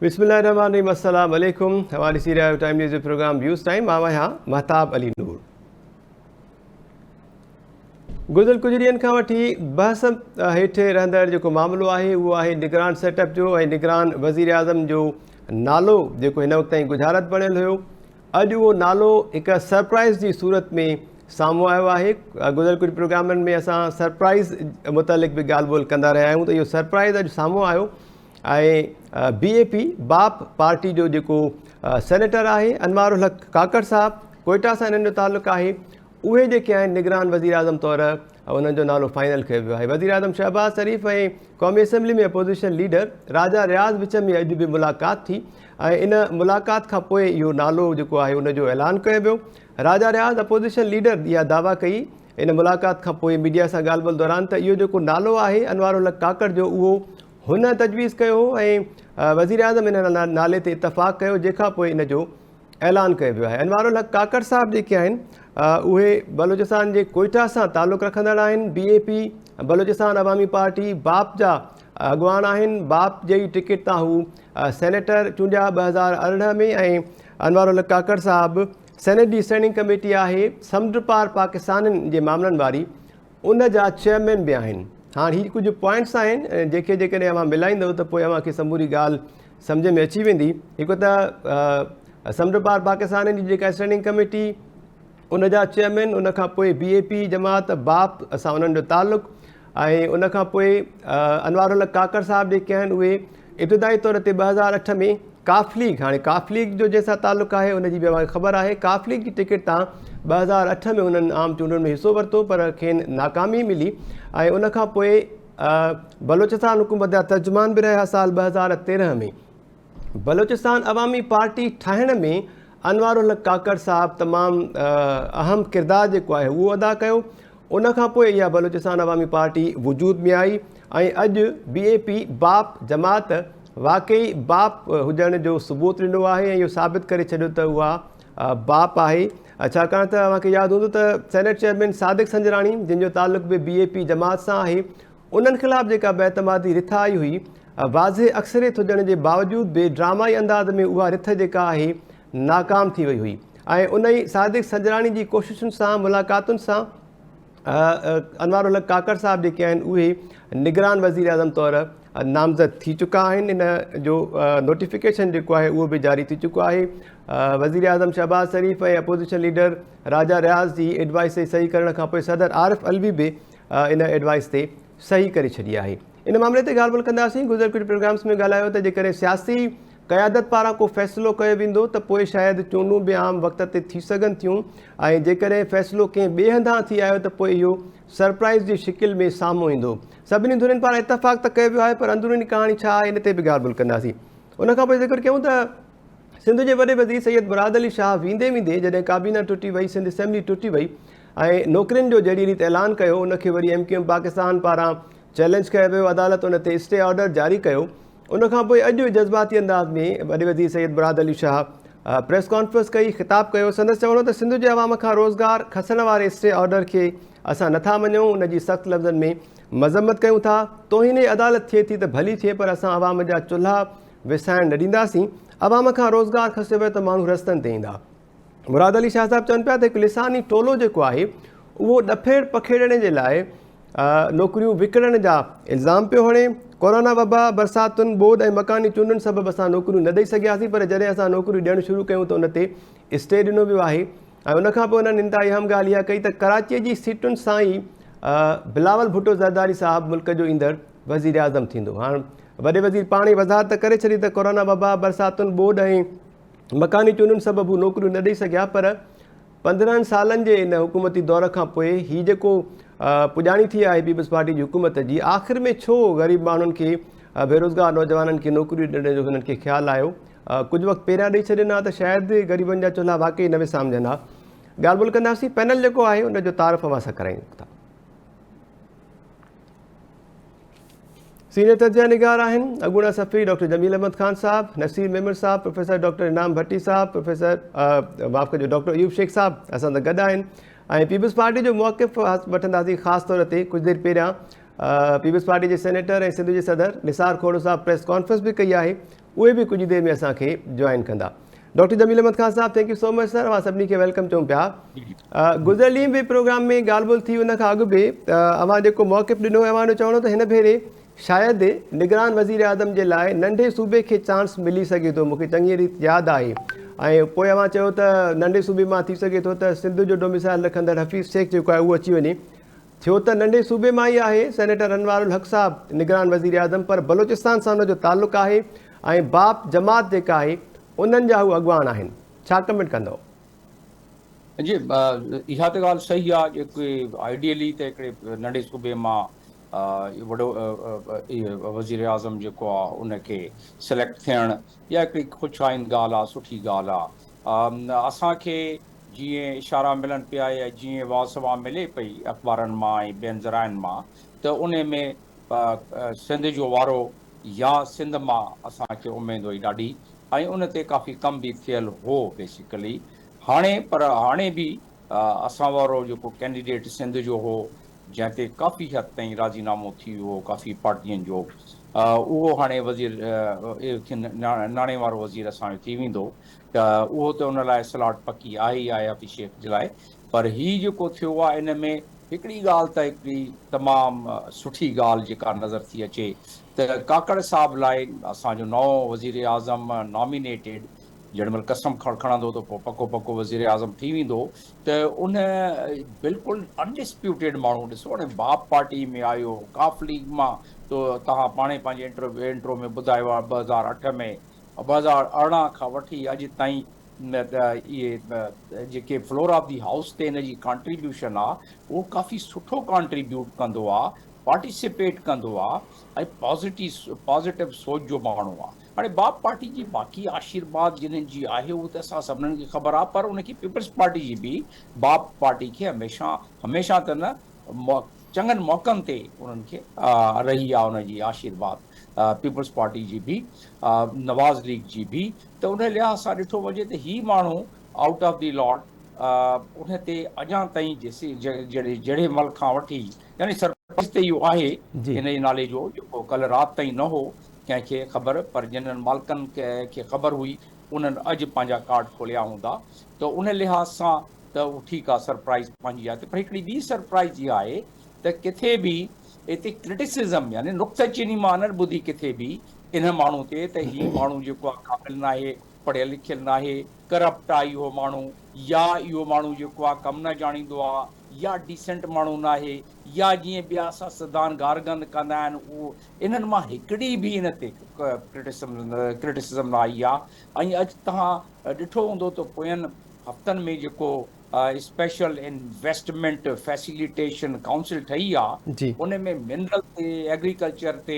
बिस्मिल्लाहिर्रहमानिर्रहीम, अस्सलाम वालेकुम। हमारी Syria time news program views time आवा यहाँ महताब अली नूर। गुज़िर कुछ ॾींहंनि खां वठी बहस हेठि रहंदड़ जेको मामिलो आहे उहो आहे निगरान सेटअप जो ऐं निगरान वज़ीर आज़म जो नालो जेको हिन वक़्त ताईं गुजारत बणियल हुयो। अॼु उहो नालो हिकु सरप्राइज़ जी सूरत में साम्हूं आयो आहे। गुज़िर कुझु प्रोग्रामनि में असां सरप्राइज़ मुतलिक़ बि ॻाल्हि ॿोल कंदा रहिया आहियूं, त इहो सरप्राइज़ अॼु साम्हूं आयो ऐं BAP बाप पार्टी जो जेको सेनेटर आहे अनवारुल हक काकड़ साहब, कोयटा सां हिननि जो ताल्लुक़ु आहे, उहे जेके आहिनि निगरान वज़ीर आज़म तौर उन्हनि जो नालो फाइनल कयो वियो आहे। वज़ीर आज़म शहबाज़ शरीफ़ ऐं क़ौमी असैम्बली में अपोज़िशन लीडर राजा रियाज़ विच में अॼु बि मुलाक़ात थी ऐं इन मुलाक़ात खां पोइ इहो नालो जेको आहे उनजो ऐलान कयो वियो। राजा रियाज़ अपोज़िशन लीडर इहा दावा कई इन मुलाक़ात खां पोइ मीडिया सां ॻाल्हि ॿोल दौरान त इहो जेको नालो आहे अनवारुल हक काकड़ जो उहो हुन तजवीज़ कयो हो ऐं वज़ीर आज़म इन नाले ते इतफ़ाक़ कयो, जंहिंखां पोइ इन जो ऐलान कयो वियो आहे। अनवारुल हक काकड़ साहब जेके आहिनि उहे बलोचिस्तान जे कोयटा सां ताल्लुक़ु रखंदड़ आहिनि। BAP बलोचिस्तान अवामी पार्टी बाप जा अॻवान आहिनि। बाप जे ई टिकट तां हू सेनेटर चूंडिया 2018 में ऐं अनवारुल हक काकड़ साहब सेनेट जी स्टैंडिंग कमेटी आहे समुंड पार पाकिस्ताननि जे मामलनि वारी, उन जा चेयरमैन बि आहिनि। हाणे हीअ कुझु पॉइंट्स आहिनि जेके जेकॾहिं अव्हां मिलाईंदव त पोइ अव्हांखे समूरी ॻाल्हि सम्झ में अची वेंदी। हिकु त समुंड पार पाकिस्ताननि जी जेका स्टैंडिंग कमेटी उन जा चेयरमैन, उनखां पोइ BAP जमात बाप सां उन्हनि जो ताल्लुक़ु ऐं उनखां पोइ अनवारुल हक काकड़ साहब जेके आहिनि उहे इब्तिदाई तौर ते 2008 में काफ लीग, हाणे काफ लीग जो जंहिंसां ताल्लुक़ु आहे उनजी बि अव्हांखे ख़बर आहे, काफ लीग जी टिकट तां 2008 में उन्हनि आम चूंडुनि में हिसो वरितो पर खेनि नाकामी मिली ऐं उनखां पोइ बलोचिस्तान हुकूमत जा तर्जुमान बि रहिया साल 2013 में। बलोचिस्तान अवामी पार्टी ठाहिण में अनवारुल हक काकड़ साहब तमामु अहम किरदारु जेको आहे उहो अदा कयो। उनखां पोइ इहा बलोचिस्तान अवामी पार्टी वजूद में आई ऐं अॼु BAP बाप जमात वाक़ई बाप हुजण जो सबूत ॾिनो आहे ऐं इहो साबित करे छॾियो त उहा बाप आहे। छाकाणि त तव्हांखे यादि हूंदो त सेनेट चेयरमैन सादिक संजराणी जंहिंजो ताल्लुक़ु बि BAP जमात सां आहे, उन्हनि ख़िलाफ़ु जेका बेतमादी रिथ आई हुई, वाज़े अक्सरियत हुजण जे बावजूदि बि ड्रामाई अंदाज़ में उहा रिथ जेका आहे नाकाम थी वई हुई ऐं उन ई सादिक संजराणी जी कोशिशुनि सां मुलाक़ातुनि सां अनवारुल हक काकड़ साहब जेके आहिनि उहे निगरान वज़ीर आज़म तौर नामज़द थी चुका आहिनि। इन जो नोटिफिकेशन जेको आहे उहो बि जारी थी चुको आहे। वज़ीर आज़म शहबाज़ शरीफ़ ऐं अपोज़िशन लीडर राजा रियाज़ जी एडवाइस ते सही करण खां पोइ सदर आरिफ अलवी बि इन एडवाइस ते सही करे छॾी आहे। इन मामले ते ॻाल्हि ॿोल कंदासीं। गुज़िर कुझु प्रोग्राम्स में ॻाल्हायो त जेकॾहिं सियासी क़यादत पारां को फ़ैसिलो कयो वेंदो त पोइ शायदि चूंडूं बि आम वक़्त ते थी सघनि थियूं ऐं जेकॾहिं फ़ैसिलो कंहिं ॿिए हंधां थी आयो त पोइ इहो सरप्राइज़ जी शिकिल में साम्हूं ईंदो। सभिनी धुरियुनि पारां इतफ़ाक़ त कयो वियो आहे पर अंदरूनी कहाणी छा आहे इन ते बि ॻाल्हि ॿोल कंदासीं। उनखां पोइ ज़िक्र कयूं त सिंध जे वॾे वज़ीर सैयद मुराद अली शाह वेंदे वेंदे जॾहिं काबीना टुटी वई, सिंध असेंबली टुटी वई ऐं नौकिरियुनि जो जहिड़ी रीति ऐलान कयो उनखे वरी MQM पाकिस्तान पारां चैलेंज कयो वियो, अदालत उन ते स्टे ऑर्डर जारी कयो। उनखां पोइ अॼु जज़्बाती अंदाज़ में वॾे वज़ीर सैयद मुराद अली शाह प्रेस कॉन्फ्रेंस कई, ख़िताब कयो। संदसि चवणो त सिंध जे अवाम खां रोज़गार खसण वारे स्टे ऑर्डर खे असां नथा मञूं, उनजी सख़्तु लफ़्ज़नि में मज़म्मत कयूं था। तोहिन अदालत थिए थी त भली थिए पर असां अवाम जा चुल्हा विसाइण न ॾींदासीं। अवाम खां रोज़गार खसे वियो त माण्हू रस्तनि ते ईंदा। मुराद अली शाह साहब चवनि पिया त हिकु लिसानी टोलो जेको आहे उहो ॾफेड़ पखेड़ण जे लाइ नौकरियूं विकिणण जा इल्ज़ाम पियो हणे। कोरोना वबा, बरसातुनि, ॿोॾि ऐं मकानी चूंडुनि सबबि असां नौकरियूं न ॾेई सघियासीं पर जॾहिं असां नौकरियूं ॾियणु शुरू कयूं त उन ते स्टे ॾिनो वियो आहे ऐं उनखां पोइ उन्हनि इंतहाई अहम ॻाल्हि इहा कई त कराचीअ जी सीटुनि सां ई बिलावल भुट्टो ज़रदारी साहब मुल्क जो ईंदड़ वज़ीर आज़म थींदो। हाणे वॾे वज़ीर पाण ई वज़ाहत त करे छॾी त कोरोना वबा, बरसातुनि, ॿोॾि ऐं मकानी चूंडुनि सबबि हू नौकरियूं न ॾेई सघिया पर 15 सालनि जे इन हुकूमती दौर खां पोइ हीअ जेको पुॼाणी थी आहे पीपल्स पार्टी जी हुकूमत जी, आख़िर में छो ग़रीब माण्हुनि खे, बेरोज़गार नौजवाननि खे नौकरियूं ॾियण जो हुननि खे ख़्यालु आयो। कुझु वक़्तु पहिरियां ॾेई छॾींदा त शायदि ग़रीबनि जा चुल्हा वाक़ई न विसामजंदा। ॻाल्हि ॿोल कंदासीं। पैनल जेको आहे उनजो तारीफ़ असां करायूं था। सीनियर तर्जिया निगार आहिनि अॻूणा सफ़ी डॉक्टर जमील अहमद ख़ान साहब, नसीर मेमर साहब, प्रोफेसर डॉक्टर इनाम भट्टी साहब, प्रोफेसर माफ़ कजो डॉक्टर अयूब शेख साहब असां सां गॾु आहिनि ऐं पीपल्स पार्टी जो मौक़िफ़ वठंदासीं। ख़ासि तौर ते कुझु देरि पहिरियां पीपल्स पार्टी जे सेनेटर ऐं सिंध जे सदर निसार खोड़ साहब प्रेस कॉन्फ्रेंस बि कई आहे, उहे बि कुझु देरि में असांखे जॉइन कंदा। Doctor Jamil Ahmed Khan sahab, thank you so much sir. असां सभिनी खे वेलकम चऊं पिया। गुज़िरियल ॾींहुं बि प्रोग्राम में ॻाल्हि ॿोल्हि थी, उन खां अॻु बि अवां जेको मौक़िफ़ ॾिनो, अवां जो चवणो त हिन भेरे शायदि निगरान वज़ीर आज़म जे लाइ नंढे सूबे खे चांस मिली सघे थो। मूंखे चङी रीति यादि आहे। ऐं पोइ अवां चयो त नंढे सूबे मां थी सघे थो त सिंध जो डोमिसाइल रखंदड़ हफ़ीज़ शेख जेको आहे उहो अची वञे। थियो त नंढे सूबे मां ई आहे सेनेटर अनवारुल हक़ साहब निगरान वज़ीर आज़म, पर बलोचिस्तान सां हुनजो तालुक़ु आहे ऐं बाप जमात जेका आहे उन्हनि जा हू अॻवान आहिनि। छा कमेंट कंदव? जी, इहा त ॻाल्हि सही आहे। जेके आइडियली त हिकिड़े नंढे सूबे मां वॾो वज़ीर आज़म जेको आहे उनखे सिलेक्ट थियणु इहा हिकिड़ी ख़ुशाइंद ॻाल्हि आहे, सुठी ॻाल्हि आहे। असांखे जीअं इशारा मिलनि पिया या जीअं वासवा मिले पई अख़बारनि मां ऐं ॿियनि ज़राइनि मां, त उन में सिंध जो वारो या सिंध मां असांखे उमेदु हुई ॾाढी, ऐं उन ते काफ़ी कम बि थियल हो बेसिकली। हाणे बि असां वारो जेको कैंडिडेट सिंध जो हो, जंहिं ते काफ़ी हद ताईं राज़ीनामो थी वियो काफ़ी पार्टियुनि जो, उहो हाणे वज़ीर नाणे वारो वज़ीर असांजो थी वेंदो। त उहो त उन लाइ स्लॉट पकी आहे ई आहे हफ़ीज़ शेख जे लाइ। पर हीउ जेको थियो आहे इन में हिकिड़ी ॻाल्हि त हिकिड़ी तमामु सुठी ॻाल्हि जेका नज़र थी अचे त काकड़ साहब लाइ असांजो नओं वज़ीर आज़म नॉमिनेटेड जेॾीमहिल कसम खणंदो त पोइ पको पको वज़ीर आज़म थी वेंदो, त उन बिल्कुलु अनडिस्प्यूटेड माण्हू, ॾिसो हाणे बाप पार्टी में आयो, काफ लीग मां, तो तव्हां पाणे पंहिंजे इंट्रो में ॿुधायो आहे 2008 में 2018 खां वठी अॼु ताईं इहे जेके फ्लोर ऑफ दी हाउस ते हिन जी कॉन्ट्रीब्यूशन आहे उहो काफ़ी सुठो कॉन्ट्रीब्यूट कंदो आहे, पार्टिसिपेट कंदो आहे ऐं पॉज़िटिव सोच जो माण्हू आहे। हाणे बाप पार्टी जी बाक़ी आशीर्वाद जिन्हनि जी आहे उहो त असां सभिनीनि खे ख़बर आहे, पर उनखे पीपल्स पार्टी जी बि बाप पार्टी खे हमेशह त न चङनि मौक़नि ते उन्हनि खे रही आहे उनजी आशीर्वाद, पीपल्स पार्टी जी बि, नवाज़ लीग जी बि। त उन लिहाज़ सां ॾिठो वञे त ही माण्हू आउट ऑफ दी लॉट उन ते अञा ताईं जहिड़े महिल खां वठी, यानी सरप्राइज़ त इहो आहे इन जे नाले जो, जेको कल्ह राति ताईं न हो कंहिंखे ख़बर, पर जिन्हनि मालिकनि खे ख़बर हुई उन्हनि अॼु पंहिंजा कार्ड खोलिया हूंदा। त उन लिहाज़ सां त उहो ठीकु आहे, सरप्राइज़ पंहिंजी आहे। पर हिकिड़ी ॿी सरप्राइज़ इहा आहे त किथे बि हिते क्रिटिसिज़म यानी नुक्ताचीनी मां न ॿुधी किथे बि इन माण्हू ते त हीउ माण्हू जेको आहे क़ाबिल न आहे, पढ़ियल लिखियल न आहे, करप्ट आहे इहो माण्हू, या इहो माण्हू जेको आहे कमु न ॼाणींदो आहे, या डिसेंट माण्हू न आहे, या जीअं ॿिया सियासतदान गारगंद कंदा आहिनि उहो, इन्हनि मां हिकिड़ी बि इन ते क्रिटिसिज़म न आई आहे। ऐं अॼु तव्हां ॾिठो हूंदो त पोयनि हफ़्तनि में जेको स्पेशल इन्वेस्टमेंट फैसिलिटेशन काउंसिल ठही आहे उन में मिनरल ते, एग्रीकल्चर ते,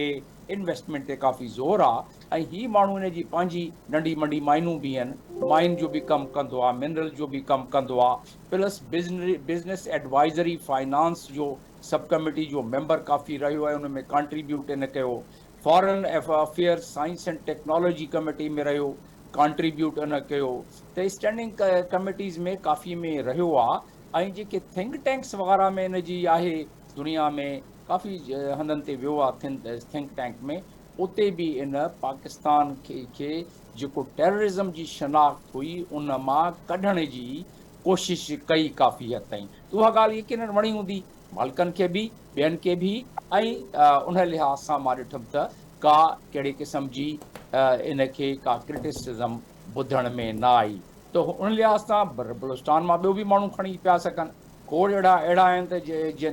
इन्वेस्टमेंट ते काफ़ी ज़ोर आहे। ऐं हीअ माण्हू हिन जी पंहिंजी नंढी नंढी माइनूं बि आहिनि, माइन जो बि कमु कंदो आहे, मिनरल जो बि कमु कंदो आहे, प्लस बिज़नेस एडवाइज़री फाइनेंस जो सब कमिटी जो मेंबर काफ़ी रहियो आहे, उन में कॉन्ट्रीब्यूट इन कयो, foreign affairs science and technology committee में रहियो, कॉन्ट्रीब्यूट इन कयो, त स्टैंडिंग कमिटीज़ में काफ़ी में रहियो आहे। ऐं जेके थिंक टैंक्स वग़ैरह में इन जी आहे दुनिया में काफ़ी हंधनि ते वियो आहे थिंक टैंक में, उते बि इन पाकिस्तान खे जेको टेररिज़म जी शनाख़्त हुई उन मां कढण जी कोशिश कई काफ़ी हद ताईं। त उहा ॻाल्हि यकीनन वणी हूंदी मालिकनि खे बि, ॿियनि खे बि, ऐं उन लिहाज़ सां मां ॾिठुमि त का कहिड़े क़िस्म जी इनखे का क्रिटिसिज़म ॿुधण में न आई। त उन लिहाज़ सां बलोचिस्तान मां ॿियो बि माण्हू खणी पिया सघनि, खोड़ अहिड़ा आहिनि त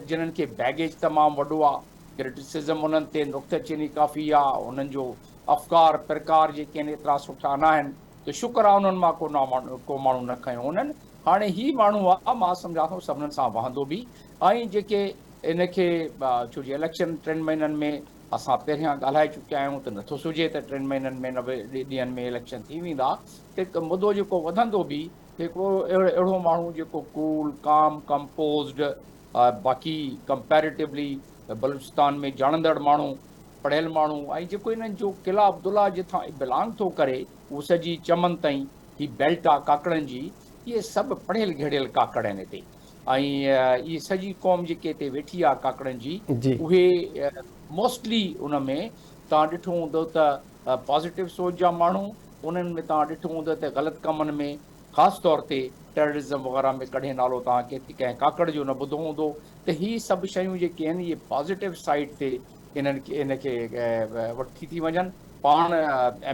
जिन्हनि खे बैगेज तमामु वॾो आहे, क्रिटिसिज़म उन्हनि ते नुक्ताचीनी काफ़ी आहे, उन्हनि जो अफ़कार प्रकार जेके आहिनि एतिरा सुठा न आहिनि, त शुक्र आहे उन्हनि मां को माण्हू न खयो उन्हनि। हाणे ही माण्हू आहे मां सम्झा थो सभिनीनि सां वहंदो बि। ऐं जेके इनखे छो जो इलेक्शन 3 महीननि में असां पहिरियां ॻाल्हाए चुकिया आहियूं त नथो सुझे त 3 महीननि में 90 ॾींहंनि में इलेक्शन थी वेंदा, त हिकु मुदो जेको वधंदो बि, हिकिड़ो अहिड़ो माण्हू जेको कूल काम कंपोज़्ड, बाक़ी कंपेरेटिवली बलूचिस्तान में ॼाणंदड़ माण्हू, पढ़ियल माण्हू, ऐं जेको इन्हनि जो क़िला अब्दुल्ला जिथां बिलोंग थो करे उहो सॼी चमन ताईं ही बेल्ट आहे काकड़नि जी, इहे सभु पढ़ियल घड़ियल काकड़ आहिनि हिते। ऐं इहे सॼी क़ौम जेके हिते वेठी आहे काकड़नि जी, उहे मोस्टली उन में तव्हां ॾिठो हूंदो त पॉज़िटिव सोच जा माण्हू, उन्हनि में तव्हां ॾिठो हूंदो त ग़लति कमनि में ख़ासि तौर ते टेररिज़म वग़ैरह में कॾहिं नालो तव्हां कंहिं काकड़ जो न ॿुधो हूंदो। त ही सभु शयूं जेके आहिनि इहे पॉज़िटिव साइड ते इनखे वठी थी वञनि। पाण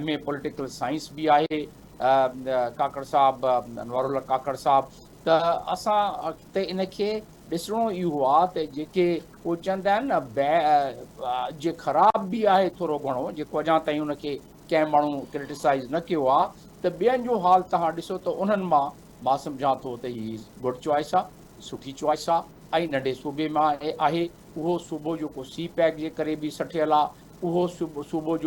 MA पॉलिटिकल साइंस बि आहे काकड़ साहब, अनवारुल्ला काकड़ साहब। त असां अॻिते इनखे ॾिसणो इहो आहे त जेके उहे चवंदा आहिनि न जे ख़राब बि आहे थोरो घणो, जेको अञा ताईं उनखे कंहिं माण्हू क्रिटिसाइज़ न कयो आहे, त ॿियनि जो हाल तव्हां ॾिसो त उन्हनि मां सम्झां थो त हीअ गुड चॉइस आहे, सुठी चॉइस आहे। ऐं नंढे सूबे मां आहे, उहो सूबो जेको CPEC जे करे बि सठियल आहे, उहो सूबो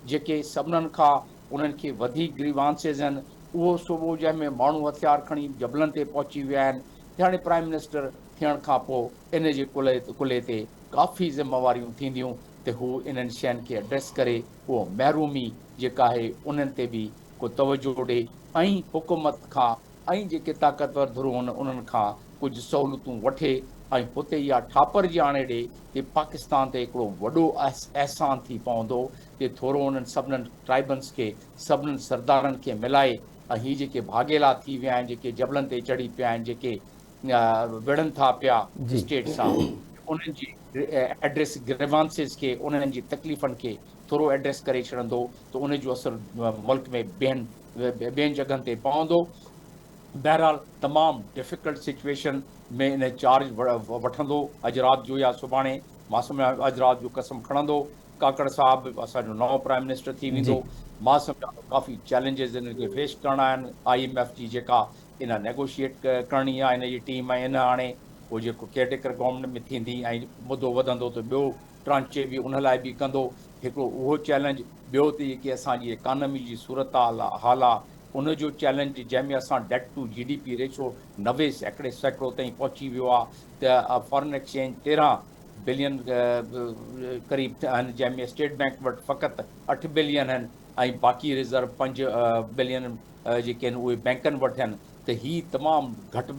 जेके सभिनीनि खां उन्हनि खे वधीक ग्रीवांसिस आहिनि, उहो सूबो जंहिंमें माण्हू हथियार खणी जबलनि ते पहुची विया आहिनि। हाणे प्राइम मिनिस्टर थियण खां पोइ इन जे कुल्हे ते काफ़ी ज़िम्मेवारियूं थींदियूं त हू इन्हनि शयुनि खे एड्रेस करे उहो महरूमी जेका आहे उन्हनि ते बि को तवजो ॾे ऐं हुकूमत खां ऐं जेके ताक़तवर धुरूं आहिनि उन्हनि खां कुझु सहूलियतूं वठे ऐं हुते इहा ठापर जी आणे ॾे कि पाकिस्तान ते हिकिड़ो वॾो अहसान थी पवंदो कि थोरो उन्हनि सभिनीनि ट्राइबल्स खे, सभिनीनि सरदारनि खे मिलाए ऐं हीअ जेके भागेला थी विया आहिनि, जेके जबलनि ते चढ़ी पिया आहिनि, जेके विढ़नि था पिया जी स्टेट सां, उन्हनि जी एड्रेस ग्रीवांसिस खे, उन्हनि जी तकलीफ़ुनि खे थोरो एड्रेस करे छॾंदो त उन जो असरु मुल्क में ॿियनि जॻहनि ते पवंदो। बहरहाल तमामु डिफ़िकल्ट सिचुएशन में इन चार्ज वठंदो अॼु राति जो या सुभाणे, मां सम्झां अॼु राति जो कसम खणंदो काकड़ साहब, असांजो नओं प्राइम मिनिस्टर थी जी वेंदो। मां सम्झां थो काफ़ी चैलेंजिस इनखे फेस करणा आहिनि। IMF जी जेका इन नेगोशिएट करणी आहे, इन जी टीम ऐं इन हाणे उहो जेको केयरटेकर गवर्नमेंट में थींदी ऐं मुदो वधंदो त ॿियो ट्रांचे बि उन लाइ बि कंदो हिकिड़ो उहो चैलेंज। ॿियो त जेकी असांजी इकानमी जी सूरत हाल आहे, उनजो चैलेंज जंहिंमें असां डेट टू GDP रेशो 90 ताईं पहुची वियो आहे, त फॉरेन एक्सचेंज 13 बिलियन क़रीब आहिनि, जंहिंमें स्टेट बैंक वटि फ़क़ति 8 बिलियन आहिनि ऐं बाक़ी रिज़र्व 5 बिलियन जेके आहिनि उहे बैंकनि वटि आहिनि। त हीअ तमामु घटि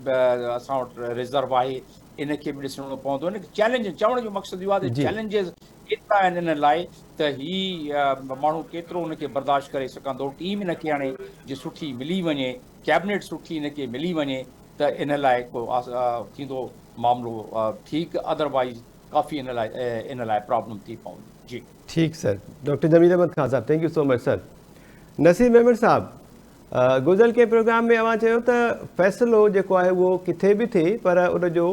असां वटि रिज़र्व आहे, इनखे बि ॾिसणो पवंदो। इन चैलेंज चवण जो मक़सदु इहो आहे त जी चैलेंजिस केतिरा आहिनि इन लाइ त हीअ माण्हू केतिरो उनखे बर्दाश्त करे सघंदो। टीम इनखे हाणे जे सुठी मिली वञे, कैबिनेट सुठी इनखे मिली वञे त इन लाइ को थींदो मामिलो ठीकु, अदरवाइज़ काफ़ी इन लाइ प्रॉब्लम थी पवंदी। जी ठीक सर। डॉक्टर जमील अहमद खान साहब, thank you so much sir. Naseem Ahmed साहब, गुज़िरियल के प्रोग्राम में अवां चयो त फ़ैसिलो जेको आहे उहो किथे बि थिए पर उनजो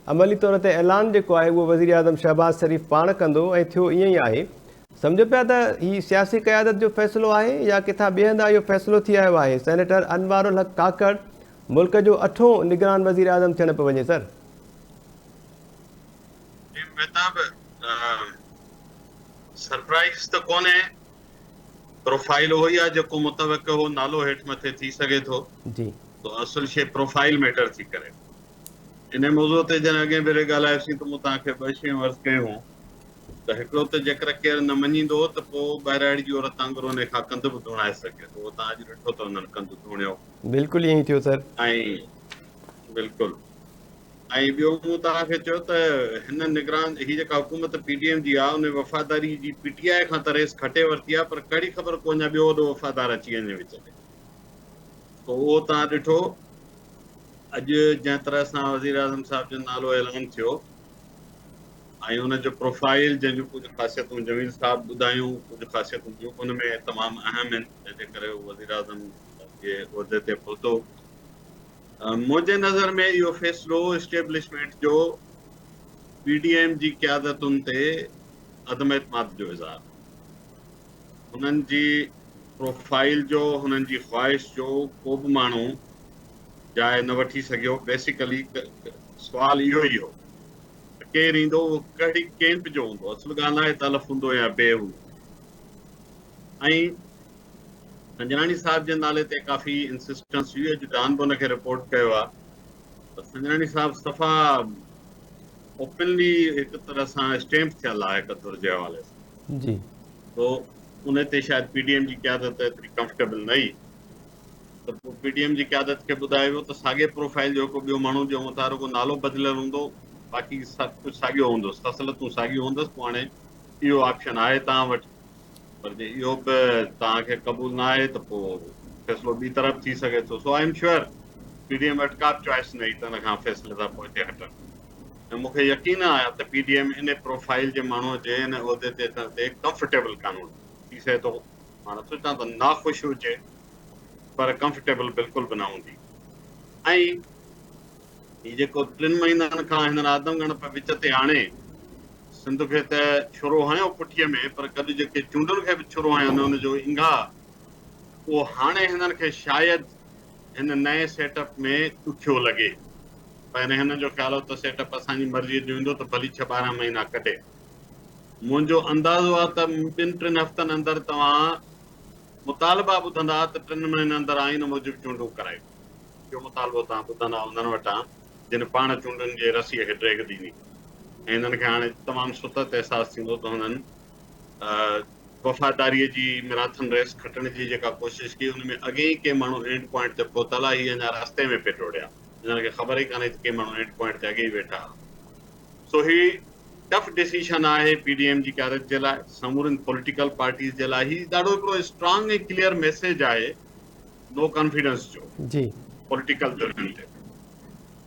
अमली तौर ते ऐलान जेको आहे उहो वज़ीर आज़म शहबाज़ शरीफ़ पाण कंदो ऐं थियो ईअं ई आहे। सम्झो पिया त हीउ सियासी क़यादत जो फ़ैसिलो आहे या किथां ॿिए हंधा इहो फ़ैसिलो थी आयो आहे? सेनेटर अनवारुल हक़ काकड़ मुल्क जो 8हों निगरान वज़ीर आज़म थियण पियो वञे सर। सरप्राइज़ त कोन्हे, प्रोफाइल उहो ई आहे जेको मुतवक़ हो, नालो हेठि मथे थी सघे थो। जी तो असुल शइ प्रोफाइल मैटर थी करे। इन मौज़ूअ ते जॾहिं अॻे भेरे ॻाल्हायोसीं त मूं तव्हांखे 2 शयूं अर्ज़ु कयूं त हिकिड़ो त जेकर केरु न मञींदो त पोइ ॿाहिराड़ी जी औरत वांगुरु उन खां कंधु बि धुणाए सघे थो। तव्हां अॼु ॾिठो त हुननि कंधु धुणियो। बिल्कुलु ईअं ई थियो सर। ऐं बिल्कुलु। ऐं ॿियो मूं तव्हांखे चयो त हिन निगरान हीअ जेका हुकूमत PDM जी आहे उन वफ़ादारी जी PTI खां त रेस खटे वरिती आहे, पर कहिड़ी ख़बर को अञा ॿियो वॾो वफ़ादार अची वञे विच में। पोइ उहो तव्हां ॾिठो अॼु जंहिं तरह सां वज़ीर आज़म साहिब जो नालो ऐलान थियो ऐं उनजो प्रोफाइल, जंहिंजूं कुझु ख़ासियतूं जमील साहब ॿुधायूं, कुझु ख़ासियतूं ॿियूं उन में तमामु अहम आहिनि, जंहिंजे करे उहो वज़ीर आज़म जे उहिदे ते पहुतो। मुंहिंजे नज़र में इहो फ़ैसिलो इस्टेब्लिशमेंट जो PDM जी क़यादतुनि ते अदम एतमाद जो इज़हार, हुननि जी प्रोफाइल जो, हुननि जी ख़्वाहिश जो को बि माण्हू जाइ न वठी सघियो। बेसिकली सुवाल इहो ई हो त केरु ईंदो, कहिड़ी कैंप जो हूंदो। असुल ॻाल्हि आहे तलफ़ हूंदो या बे हूंदो। ऐं संजराणी साहिब जे नाले ते काफ़ी इंसिस्टेंस हुई। अॼु डान बि हुनखे रिपोर्ट कयो आहे त संजराणी साहिब सफ़ा ओपनली हिकु तरह सां स्टैम्प थियल आहे कतुर जे हवाले सां। जी तो उन ते शायदि PDM जी क़यादत एतिरी कंफर्टेबल न हुई त पोइ PDM जी क़यादत खे ॿुधायो वियो त साॻे प्रोफाइल जो को ॿियो माण्हू जो मथां रुॻो नालो बदिलियल हूंदो, बाक़ी सभु कुझु साॻियो हूंदुसि, फ़सलतूं साॻियूं हूंदसि। पोइ हाणे इहो ऑप्शन आहे तव्हां वटि। पर जे इहो बि तव्हांखे क़बूल न आहे त पोइ फ़ैसिलो ॿी तरफ़ थी सघे थो. सो आई एम श्योर PDM वटि का बि चॉइस न हुई त हिन खां फ़ैसिले था पोइ हिते हटनि. ऐं मूंखे यकीन आहे त PDM इन प्रोफाइल जे माण्हूअ जे हिन उहिदे ते अचण ते कंफर्टेबल कान्हे. थी सघे थो मां नथो चवां त नाख़ुशि हुजे, पर कंफर्टेबल बिल्कुलु बि न हूंदी. ऐं हीउ जेको 3 महीननि खां हिननि आदमगढ़ विच ते आणे सिंध खे त छुरो हणियो पुठीअ में, पर गॾु जेके चूंडुनि खे बि छुरो हणियो हुनजो इंगा, उहो हाणे हिननि खे शायदि हिन नए सेटअप में ॾुखियो लॻे. पहिरियों हिननि जो ख़्यालु हो त सेटअप असांजी मर्ज़ीअ जो ईंदो त भली 6-12 महीना कढे. मुंहिंजो अंदाज़ो आहे त 2-3 हफ़्तनि अंदरि तव्हां मुतालबा ॿुधंदा त 3 महीननि अंदरि आइन मूजिबि चूंडूं करायो. इहो मुतालबो तव्हां ॿुधंदा उन्हनि वटां जिन पाण चूंडुनि जे रसीअ खे ड्रैग ॾिनी. ऐं हिननि खे हाणे तमामु सुतत अहसासु थींदो त हुननि वफ़ादारीअ जी मैराथन रेस खटण जी जेका कोशिशि कई, हुन में अॻे ई के माण्हू एंड पॉइंट ते पहुतल आहे. हीअ अञा रस्ते में पिए टोड़िया, हिननि खे ख़बर ई कान्हे त के माण्हू एंड पॉइंट ते अॻे ई वेठा. सो ही टफ डिसीजन आहे PDM जी क्यादत जे लाइ, समूरनि पॉलिटिकल पार्टीज़ जे लाइ. हीउ ॾाढो हिकिड़ो स्ट्रॉन्ग ऐं क्लियर मैसेज आहे नो कॉन्फिडेंस जो जी पॉलिटिकल धुरियुनि ते.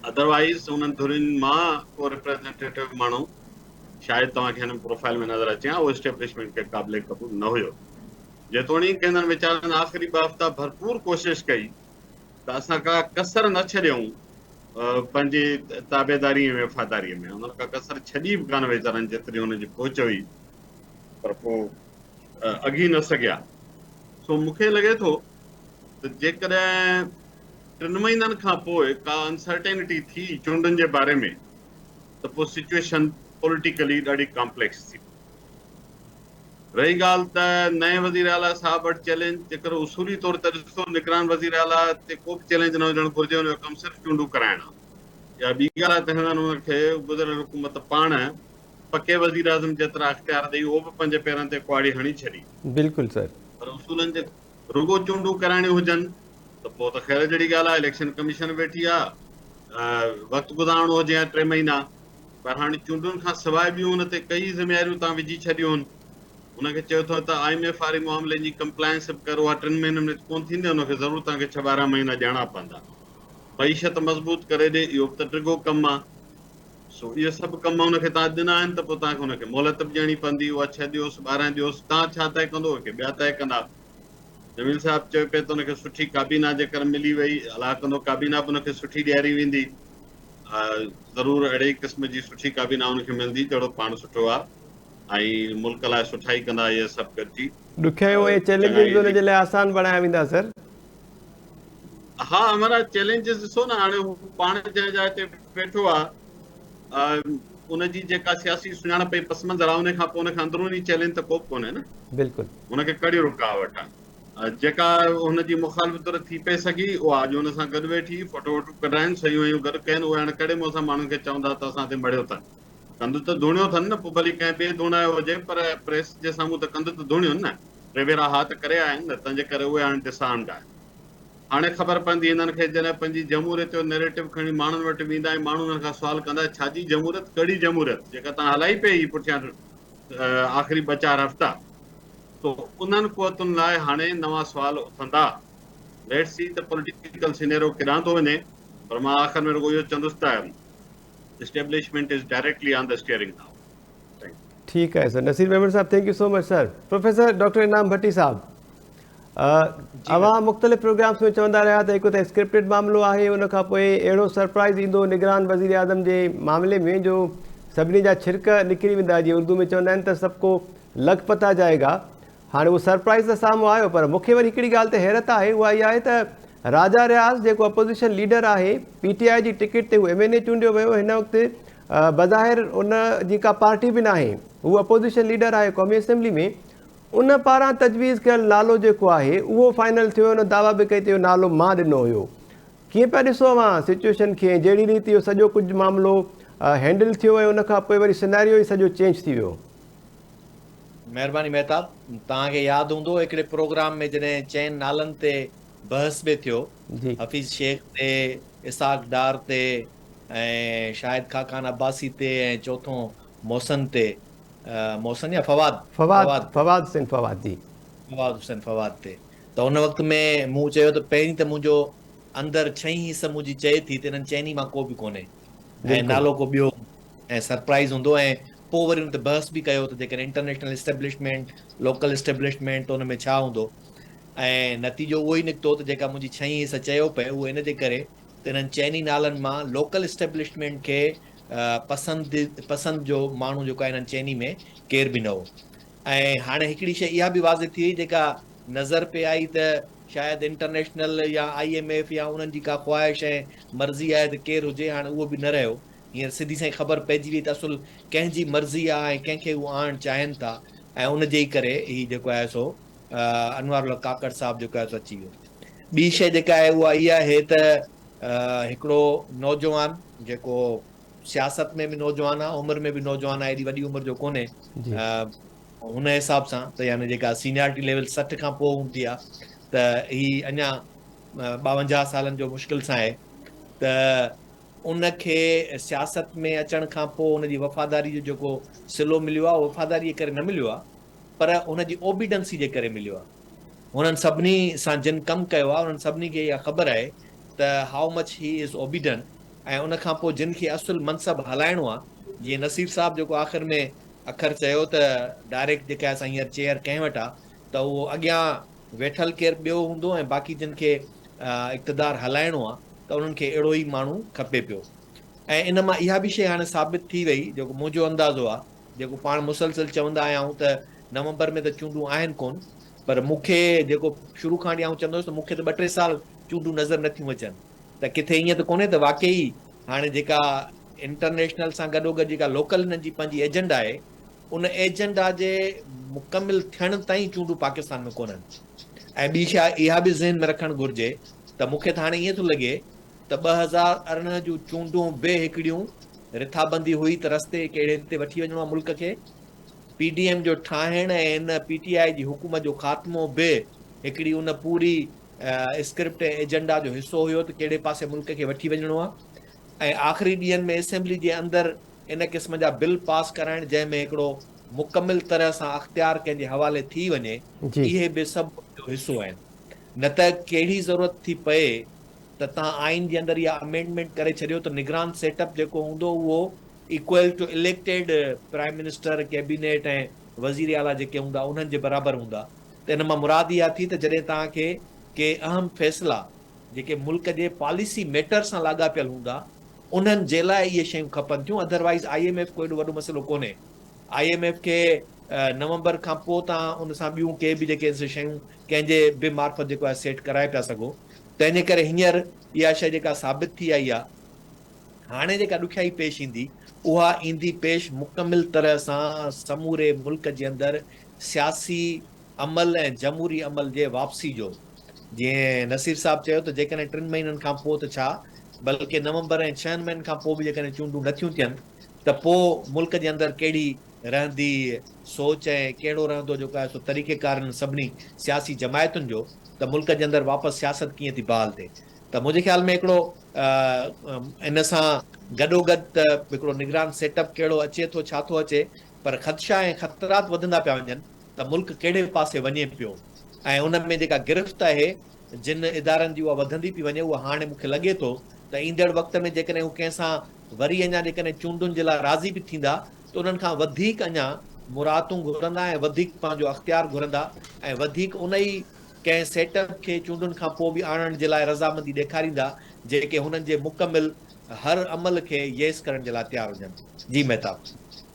अदरवाइज़ उन्हनि धुरियुनि मां को रिप्रेज़ेंटेटिव माण्हू शायदि तव्हांखे हिन प्रोफाइल में नज़र अचे हा, उहो एस्टेब्लिशमेंट खे क़ाबिल क़बूल न हुयो. जेतोणीकि हिननि वीचारनि आख़िरी 2 हफ़्ता भरपूर कोशिशि कई त असां का कसर न छॾियऊं पंहिंजी ताबेदारी ऐं वफ़ादारीअ में. हुननि का कसर छॾी बि कान वीचारनि जेतिरी हुनजी पहुच हुई, पर पोइ अघी न सघिया. सो मूंखे लॻे थो त जेकॾहिं 3 महीननि खां पोइ का अनसर्टेनिटी थी चूंडुनि जे बारे में, त पोइ सिचुएशन पॉलिटिकली ॾाढी कॉम्प्लेक्स थी. रही ॻाल्हि त नए वज़ीर आला साहब वटि चैलेंज, जेकर उसूली तौर ते ॾिसो निगरान वज़ीर आला ते को बि चैलेंज न हुजणु घुरिजे, हुनजो कमु सिर्फ़ु चूंडूं कराइण आहे. या ॿी ॻाल्हि आहे त हिननि हुनखे गुज़िरियल हुकूमत पाण पके वज़ीर आज़म जेतिरा अख़्तियार ॾेई उहो बि पंहिंजे पेरनि ते कुआड़ी हणी छॾी. बिल्कुलु सर. पर उसूलनि जे रुगो चूंडूं कराइणियूं हुजनि त पोइ त ख़ैर जहिड़ी ॻाल्हि आहे, इलेक्शन कमीशन वेठी आहे, वक़्तु गुज़ारणो हुजे या 3 महीना. पर हाणे चूंडुनि खां सवाइ ॿियूं हुन ते कई ज़िमेवारियूं तव्हां विझी छॾियूं आहिनि. हुनखे चयो अथव त IMF वारे मामले जी कंप्लायंस बि करो आहे, 3 महीननि में कोन थींदी, हुनखे ज़रूरु तव्हांखे 6-12 महीना ॾियणा पवंदा. मईशत मज़बूत करे ॾे, इहो बि त टिगो कमु आहे. सो इहे सभु कम हुनखे तव्हां ॾिना आहिनि त पोइ तव्हांखे हुनखे मोहलत बि ॾियणी पवंदी. उहा 6 ॾियोसि 12 ॾियोसि, तव्हां छा तइ कंदो की ॿिया तइ कंदा. जमील साहिबु चयो पिए त हुनखे सुठी काबीना जेकर मिली वई, अलाह कंदो काबीना बि हुनखे सुठी ॾियारी वेंदी. ज़रूरु अहिड़े क़िस्म जी सुठी काबीना हुनखे मिलंदी जहिड़ो पाण सुठो आहे ऐं मुल्क लाइ सुठाई कंदा. इहे सभु गॾिजी ॾुखियाऊं ऐं चैलेंजिस बि हुनजे लाइ आसान बणाया वेंदा सर. हा, हमारा चैलेंजिस ॾिसो न, हाणे हू पाण जंहिं जाइ ते वेठो आहे, उनजी जेका सियासी सुञाणप पई पस मंज़र आहे, उन खां पोइ हुनखे अंदरूनी चैलेंज त को बि कोन्हे न. बिल्कुलु हुनखे कड़ी रुकावट आहे. जेका हुनजी मुखालफ़त थी पए सघी उहा अॼु हुन सां गॾु वेठी फोटो वोटो कढाइनि, सयूं वयूं गॾु कयनि. उहे हाणे कड़े मुंहं सां माण्हुनि खे चवंदा त असां ते मड़ियो अथनि. कंधु त धुणियो अथनि न, पोइ भली कंहिं ॿिए धुणायो हुजे, पर प्रेस जे साम्हूं त कंधु त धुणियो न, 2 भेरा हा त करे आया आहिनि न. तंहिंजे करे उहे हाणे डिसार्म्ड आहे. हाणे ख़बर पवंदी हिननि खे जॾहिं पंहिंजी जमहूरियत जो नैरेटिव खणी माण्हुनि वटि वेंदा ऐं माण्हू हुननि खां सुवाल कंदा छाजी जमहूरियत, कड़ी जमहूरियत जेका तव्हां हलाई पई पुठियां आख़िरी 2-4 हफ़्ता. तो उन्हनि क़ुवतुनि लाइ हाणे नवां सुवाल उथंदा. लेट्स सी त पॉलिटिकल सिनेरियो केॾांहुं थो वञे, पर मां आख़िर में रुगो इहो चवंदुसि त establishment is directly on the steering now. ठीकु आहे sir. Naseer Memon sahab, thank you so much sir. Professor doctor Inam Bhatti साहब, अवां मुख़्तलिफ़ प्रोग्राम्स में चवंदा रहिया त हिकु त स्क्रिप्टेड मामिलो आहे, उन खां पोइ अहिड़ो सरप्राइज़ ईंदो निगरान वज़ीर आज़म जे मामले में जो सभिनी जा छिरक निकिरी वेंदा. जीअं उर्दू में चवंदा आहिनि त सबको लखपता जाएगा. हाणे उहो सरप्राइज़ त साम्हूं आयो, पर मूंखे वरी हिकिड़ी ॻाल्हि ते हैरत आहे, उहा इहा आहे त राजा रियाज़ जेको अपोज़िशन लीडर आहे, PTI जी टिकट ते हू MNA चूंडियो वियो. हिन वक़्तु बज़ाहिर उन जी का पार्टी बि न आहे, हू अपोज़िशन लीडर आहे क़ौमी असेंबली में. उन पारां तजवीज़ कयल नालो जेको आहे उहो फाइनल थियो. उन दावा बि कई त इहो नालो मां ॾिनो हुयो. कीअं पिया ॾिसो अवां सिचुएशन खे, जहिड़ी रीति इहो सॼो कुझु मामिलो हैंडल थियो ऐं उन खां पोइ वरी सिनेरियो ई सॼो चेंज थी वियो? महिरबानी महताब, तव्हांखे यादि हूंदो हिकिड़े प्रोग्राम में जॾहिं चइनि नालनि ते बहस बि थियो, जी हफ़ीज़ शेख ते, इसाक डार ते ऐं शाहिद खाकान अब्बासी ते ऐं चौथों मोहसन ते, मोहसन या फवाद फवाद सिंह फवाद जी फवाद हुसैन फवाद ते। त उन वक़्त में मूं चयो त पहिरीं त मुंहिंजो अंदरि 6 हिस मुंहिंजी चए थी त इन्हनि चइनी मां को बि कोन्हे ऐं बिल्कुलु नालो को ॿियो ऐं सरप्राइज़ हूंदो। ऐं पोइ वरी हुन ते बहस बि कयो त जेकॾहिं इंटरनेशनल इस्टेब्लिशमेंट लोकल इस्टेब्लिशमेंट त हुन में छा हूंदो। ऐं नतीजो उहो ई निकितो त जेका मुंहिंजी 6 हिस चयो पिए उहो इन जे करे त इन्हनि चइनी नालनि मां लोकल इस्टेब्लिशमेंट खे पसंदि जो माण्हू जेको आहे इन्हनि चइनी में केर बि न हो। ऐं हाणे हिकिड़ी शइ इहा बि वाज़े थी वई जेका नज़र पे आई त शायदि इंटरनेशनल या IMF या उन्हनि जी का ख़्वाहिश ऐं मर्ज़ी आहे त केरु हुजे, हाणे उहो बि न रहियो। हींअर सिधी साईं ख़बर पइजी वई त असुल कंहिंजी मर्ज़ी आहे ऐं कंहिंखे उहो आणणु चाहिनि था ऐं उन जे ई करे ही जेको आहे सो अनवारुल्ला काकड़ साहिबु जेको आहे सो अची वियो। ॿी शइ जेका आहे उहा इहा आहे त हिकिड़ो नौजवान जेको सियासत में बि नौजवान आहे, उमिरि में बि नौजवान आहे, एॾी वॾी उमिरि जो कोन्हे, जी हुन हिसाब सां त यानी जेका सीनियरिटी लेवल 60 खां पोइ हूंदी आहे त ही अञा 52 सालनि जो मुश्किल सां आहे। त उनखे सियासत में अचण खां पोइ उनजी वफ़ादारी जो जेको सिलो मिलियो आहे उहो वफ़ादारीअ करे न मिलियो आहे, पर उनजी ओबिडेंसी जे करे मिलियो आहे। हुननि सभिनी सां जिन कमु कयो आहे उन्हनि सभिनी खे इहा ख़बर आहे त हाउ मच ही इज़ ओबिडन। ऐं उन खां पोइ जिन खे असुल मनसब हलाइणो आहे, जीअं नसीर साहिबु जेको आख़िर में अखर चयो त डायरेक्ट जेका असां हींअर चेयर कंहिं वटि आहे त उहो अॻियां वेठल केरु ॿियो हूंदो ऐं बाक़ी जिन खे इक़्तिदार हलाइणो आहे त उन्हनि खे अहिड़ो ई माण्हू खपे पियो। ऐं इन मां इहा बि शइ हाणे साबित थी वई, जेको मुंहिंजो अंदाज़ो आहे, जेको पाण मुसलसिल चवंदा आहियूं त नवंबर में त चूंडूं आहिनि कोन, पर मूंखे जेको शुरू खां वठी आउं चवंदो हुउसि त मूंखे त 2-3 साल चूंडूं नज़र नथियूं अचनि। त किथे ईअं त कोन्हे त वाक़ई हाणे जेका इंटरनेशनल सां गॾोगॾु जेका लोकल हिननि जी पंहिंजी एजेंडा आहे, उन एजेंडा जे मुकमिल थियण ताईं चूंडूं पाकिस्तान में कोन्हनि। ऐं ॿी शइ इहा बि ज़हन में रखणु घुरिजे त मूंखे त हाणे ईअं थो लॻे त 2018 जूं चूंडूं बि हिकिड़ियूं रिथाबंदी हुई त रस्ते कहिड़े ते वठी वञिणो आहे मुल्क खे, PDM जो ठाहिण ऐं इन PTI जी हुकूमत जो ख़ात्मो बि हिकिड़ी उन पूरी स्क्रिप्ट ऐं एजेंडा जो हिसो हुयो त कहिड़े पासे मुल्क खे वठी वञिणो आहे। ऐं आख़िरी ॾींहंनि में असेंबली जे अंदरि इन क़िस्म जा बिल पास कराइण जंहिंमें हिकिड़ो मुकमिल तरह सां अख़्तियार कंहिंजे हवाले थी वञे, जी इहे बि सभु जो हिसो आहिनि। न त कहिड़ी ज़रूरत थी पए त तव्हां आइन जे अंदरि इहा अमेंडमेंट करे छॾियो त निगरान सेटअप जेको हूंदो उहो equal to elected prime minister, cabinet ऐं वज़ीर आला जेके हूंदा उन्हनि जे बराबरि हूंदा। त इन मां मुराद इहा थी त जॾहिं तव्हांखे के अहम फ़ैसिला जेके मुल्क जे पॉलिसी मैटर सां लाॻापियल हूंदा उन्हनि जे लाइ इहे शयूं खपनि थियूं। अदरवाइज़ IMF को एॾो वॾो मसइलो कोन्हे। IMF खे नवंबर खां पोइ तव्हां उन सां ॿियूं के बि जेके शयूं कंहिंजे बि मार्फत जेको आहे सेट कराए पिया सघो। तंहिंजे करे हींअर इहा शइ जेका साबित थी आई आहे, हाणे जेका ॾुखियाई पेश ईंदी उहा ईंदी पेश मुकमिल तरह सां समूरे मुल्क जे अंदरि सियासी अमल ऐं जमहूरी अमल जे वापसी जो। जीअं नसीर साहिबु चयो त जेकॾहिं 3 महीननि खां पोइ त छा, बल्कि नवंबर ऐं 6 महीननि खां पोइ बि जेकॾहिं चूंडूं नथियूं थियनि त पोइ मुल्क जे अंदरि कहिड़ी रहंदी सोच ऐं कहिड़ो रहंदो जेको आहे सो तरीक़ेकार सभिनी सियासी जमायतुनि जो, त मुल्क जे अंदरि वापसि सियासत कीअं थी बहाल थिए। त मुंहिंजे ख़्याल में हिकिड़ो इन सां गॾोगॾु त हिकिड़ो निगरान सेटअप कहिड़ो अचे थो, छा थो अचे, पर ख़दशा ऐं ख़तरात वधंदा पिया वञनि त मुल्क कहिड़े पासे वञे पियो। ऐं उन में जेका गिरफ़्त आहे जिन इदारनि जी उहा वधंदी पई वञे, उहा हाणे मूंखे लॻे थो त ईंदड़ वक़्त में जेकॾहिं हू कंहिंसां वरी अञा जेकॾहिं चूंडुनि जे लाइ राज़ी बि थींदा त उन्हनि खां वधीक अञा मुरादूं घुरंदा ऐं वधीक पंहिंजो अख़्तियार घुरंदा ऐं वधीक उन ई कंहिं सेटअप खे चूंडुनि खां पोइ बि आणण जे लाइ रज़ामंदी ॾेखारींदा जेके हुननि जे मुकमिल हर अमल खे येस करण जे लाइ तयारु हुजनि। जी मेहताब।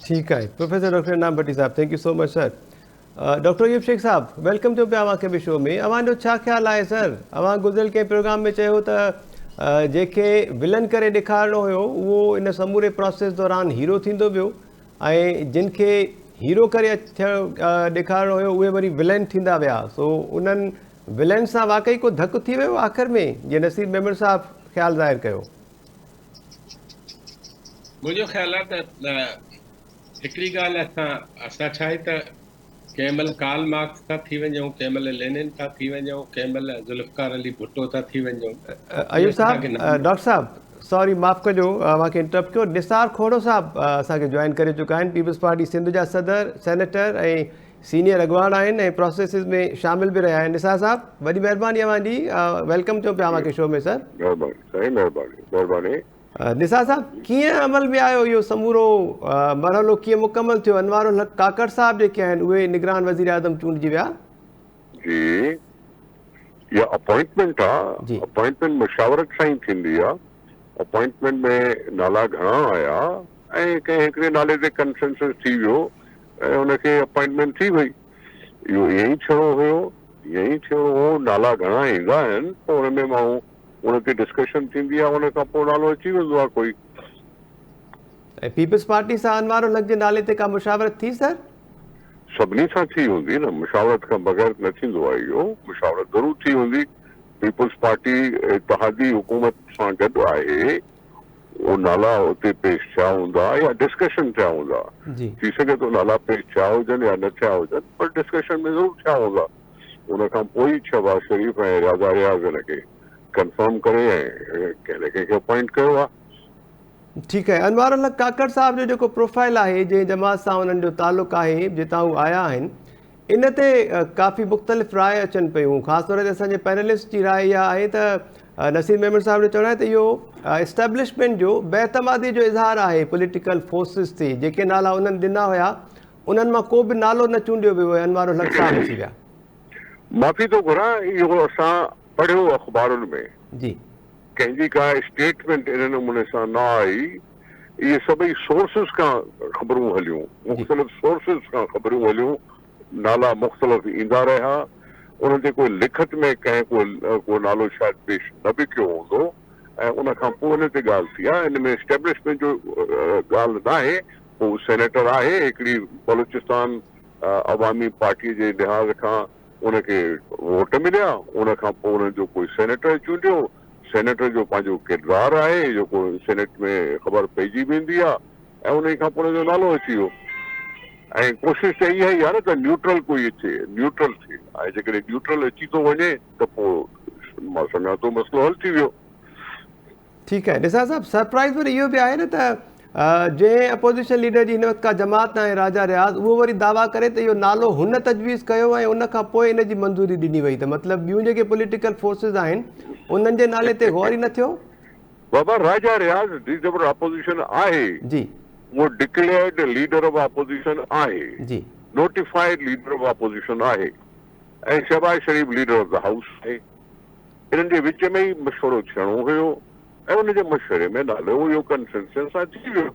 ठीकु आहे प्रोफेसर डॉक्टर इनाम भट्टी साहब, thank you so much sir. Doctor Ayub Sheikh साहब, वेलकम थो पिया अव्हांखे बि शो में। अव्हांजो छा ख़्यालु आहे सर? अव्हां गुज़िरियल कंहिं प्रोग्राम में चयो त जेके विलन करे ॾेखारिणो हुयो उहो इन समूरे प्रोसेस दौरान हीरो थींदो वियो ऐं जिन खे हीरो करे ॾेखारिणो हुयो उहे वरी विलन थींदा विया। सो उन्हनि विलन सां वाक़ई को धकु थी वियो आख़िर में, जीअं नसीर मेमन साहबु ख़्यालु ज़ाहिर कयो? मुंहिंजो ख़्यालु आहे त हिकिड़ी ॻाल्हि असां छा आहे त कंहिं महिल कार्ल मार्क्स था थी वञूं, कंहिं महिल लेनिन था थी वञूं, कंहिं महिल ज़ुल्फ़िकार अली भुट्टो था थी वञूं। अयूब साहब, डॉक्टर साहब सॉरी माफ़ कजो अव्हांखे इंटरप्ट कयो। निसार खोड़ो साहब असांखे जॉइन करे चुका आहिनि, पीपल्स पार्टी सिंध जा सदर, सेनेटर ऐं सीनियर अॻवान आहिनि ऐं प्रोसेसिस में शामिल बि रहिया आहिनि। निसार साहब वॾी महिरबानी अव्हांजी, वेलकम चऊं पिया अव्हांखे शो में सर। महिरबानी साईं, महिरबानी। निसार साहब कीअं अमल में आयो इहो समूरो मरहलो, कीअं मुकमल थियो? अनवारुल हक काकड़ साहब जेके आहिनि उहे निगरान वज़ीर आज़म चूंडिजी विया। जी, इहा अपॉइंटमेंट आहे, अपॉइंटमेंट मुशावरत सां ई थींदी आहे। अपॉइंटमेंट में नाला घणा आया ऐं कंहिं हिकिड़े नाले ते कंसेंसस थी वियो ऐं हुनखे अपॉइंटमेंट थी वई। इहो ईअं ई थियो हो, नाला घणा ईंदा आहिनि पोइ हुन में माण्हू उन ते डिस्कशन थींदी आहे, उन खां पोइ नालो अची वेंदो आहे कोई। ऐं पीपल्स पार्टी सां अनवारुल हक जे नाले ते का मुशावरत थी सर? सभिनी सां थी हूंदी न, मुशावरत खां बग़ैर न थींदो आहे इहो। मुशावरत ज़रूरु थी हूंदी। पीपल्स पार्टी इत्तेहादी हुकूमत सां गॾु आहे, उहो नाला उते पेश थिया हूंदा या डिस्कशन थिया हूंदा। थी सघे थो नाला पेश थिया हुजनि या न थिया हुजनि, पर डिस्कशन में ज़रूरु थिया हूंदा। उन खां पोइ शहबाज शरीफ़ ऐं राजा रियाज़ हिनखे कंफर्म करे ऐं कंहिंखे अपॉइंट कयो आहे। ठीकु आहे। अनवारुल हक काकड़ साहब जो जेको प्रोफाइल आहे, जंहिं जमात सां उन्हनि जो तालुक़ु आहे, जितां हू आया आहिनि, इन ते काफ़ी मुख़्तलिफ़ राय अचनि पियूं। ख़ासि तौर ते असांजे पैनलिस्ट जी राय इहा आहे त नसीर मेमन साहब जो चवणु आहे त इहो एस्टेब्लिशमेंट जो बेतमादी जो इज़हार आहे पॉलिटिकल फोर्सिस ते। जेके नाला उन्हनि ॾिना हुया उन्हनि मां को बि नालो न चूंडियो वियो आहे, अनवारुल हक साहब अची विया। माफ़ी थो घुरां, इहो असां पढ़ियो अख़बारुनि में जी, कंहिंजी का स्टेटमेंट इन नमूने सां न आई। इहे सभई सोर्सिस खां ख़बरूं हलियूं, मुख़्तलिफ़ सोर्सिस खां ख़बरूं हलियूं। नाला मुख़्तलिफ़ ईंदा रहिया। उन ते कोई लिखत में कंहिं को नालो शायदि पेश न बि कयो हूंदो ऐं उन खां पोइ उन ते ॻाल्हि थी आहे। इन में एस्टेब्लिशमेंट जो ॻाल्हि न आहे। हू सेनेटर आहे, हिकिड़ी बलूचिस्तान अवामी पार्टीअ जे लिहाज़ खां उनखे वोट मिलिया। उन खां पोइ उन जो कोई सेनेटर चूंडियो। सेनेटर जो पंहिंजो किरदारु आहे जेको सेनेट में ख़बर पइजी वेंदी आहे ऐं उन खां पोइ उनजो नालो अची वियो। ऐं कोशिशि त इहा ई आहे न त न्यूट्रल कोई अचे, न्यूट्रल थिए। ऐं जेकॾहिं न्यूट्रल अची थो वञे त पोइ मां सम्झां थो मसइलो हल थी वियो। ठीकु आहे। निसार साहब, सरप्राइज़ वरी इहो बि आहे न त जंहिं अपोज़िशन लीडर जी हिन वक़्तु का जमात आहे राजा रियाज़, उहो वरी दावा करे त इहो नालो हुन तजवीज़ कयो ऐं उन खां पोइ इन जी मंज़ूरी ॾिनी वई। त मतिलबु ॿियूं जेके पॉलिटिकल फोर्सिस आहिनि उन्हनि जे नाले ते गौर ई न थियो। बाबा, राजा रियाज़ लीडर ऑफ अपोज़िशन आहे जी, वो डिक्लेयर्ड लीडर ऑफ अपोज़िशन आहे जी, नोटिफाइड लीडर ऑफ अपोज़िशन आहे ऐं शहबाज शरीफ़ लीडर ऑफ द हाउस आहे। इन्हनि जे विच में ई मशवरो थियणो हुयो ऐं उनजे मशवरे में नालो इहो कंसेंसस सां थी वियो।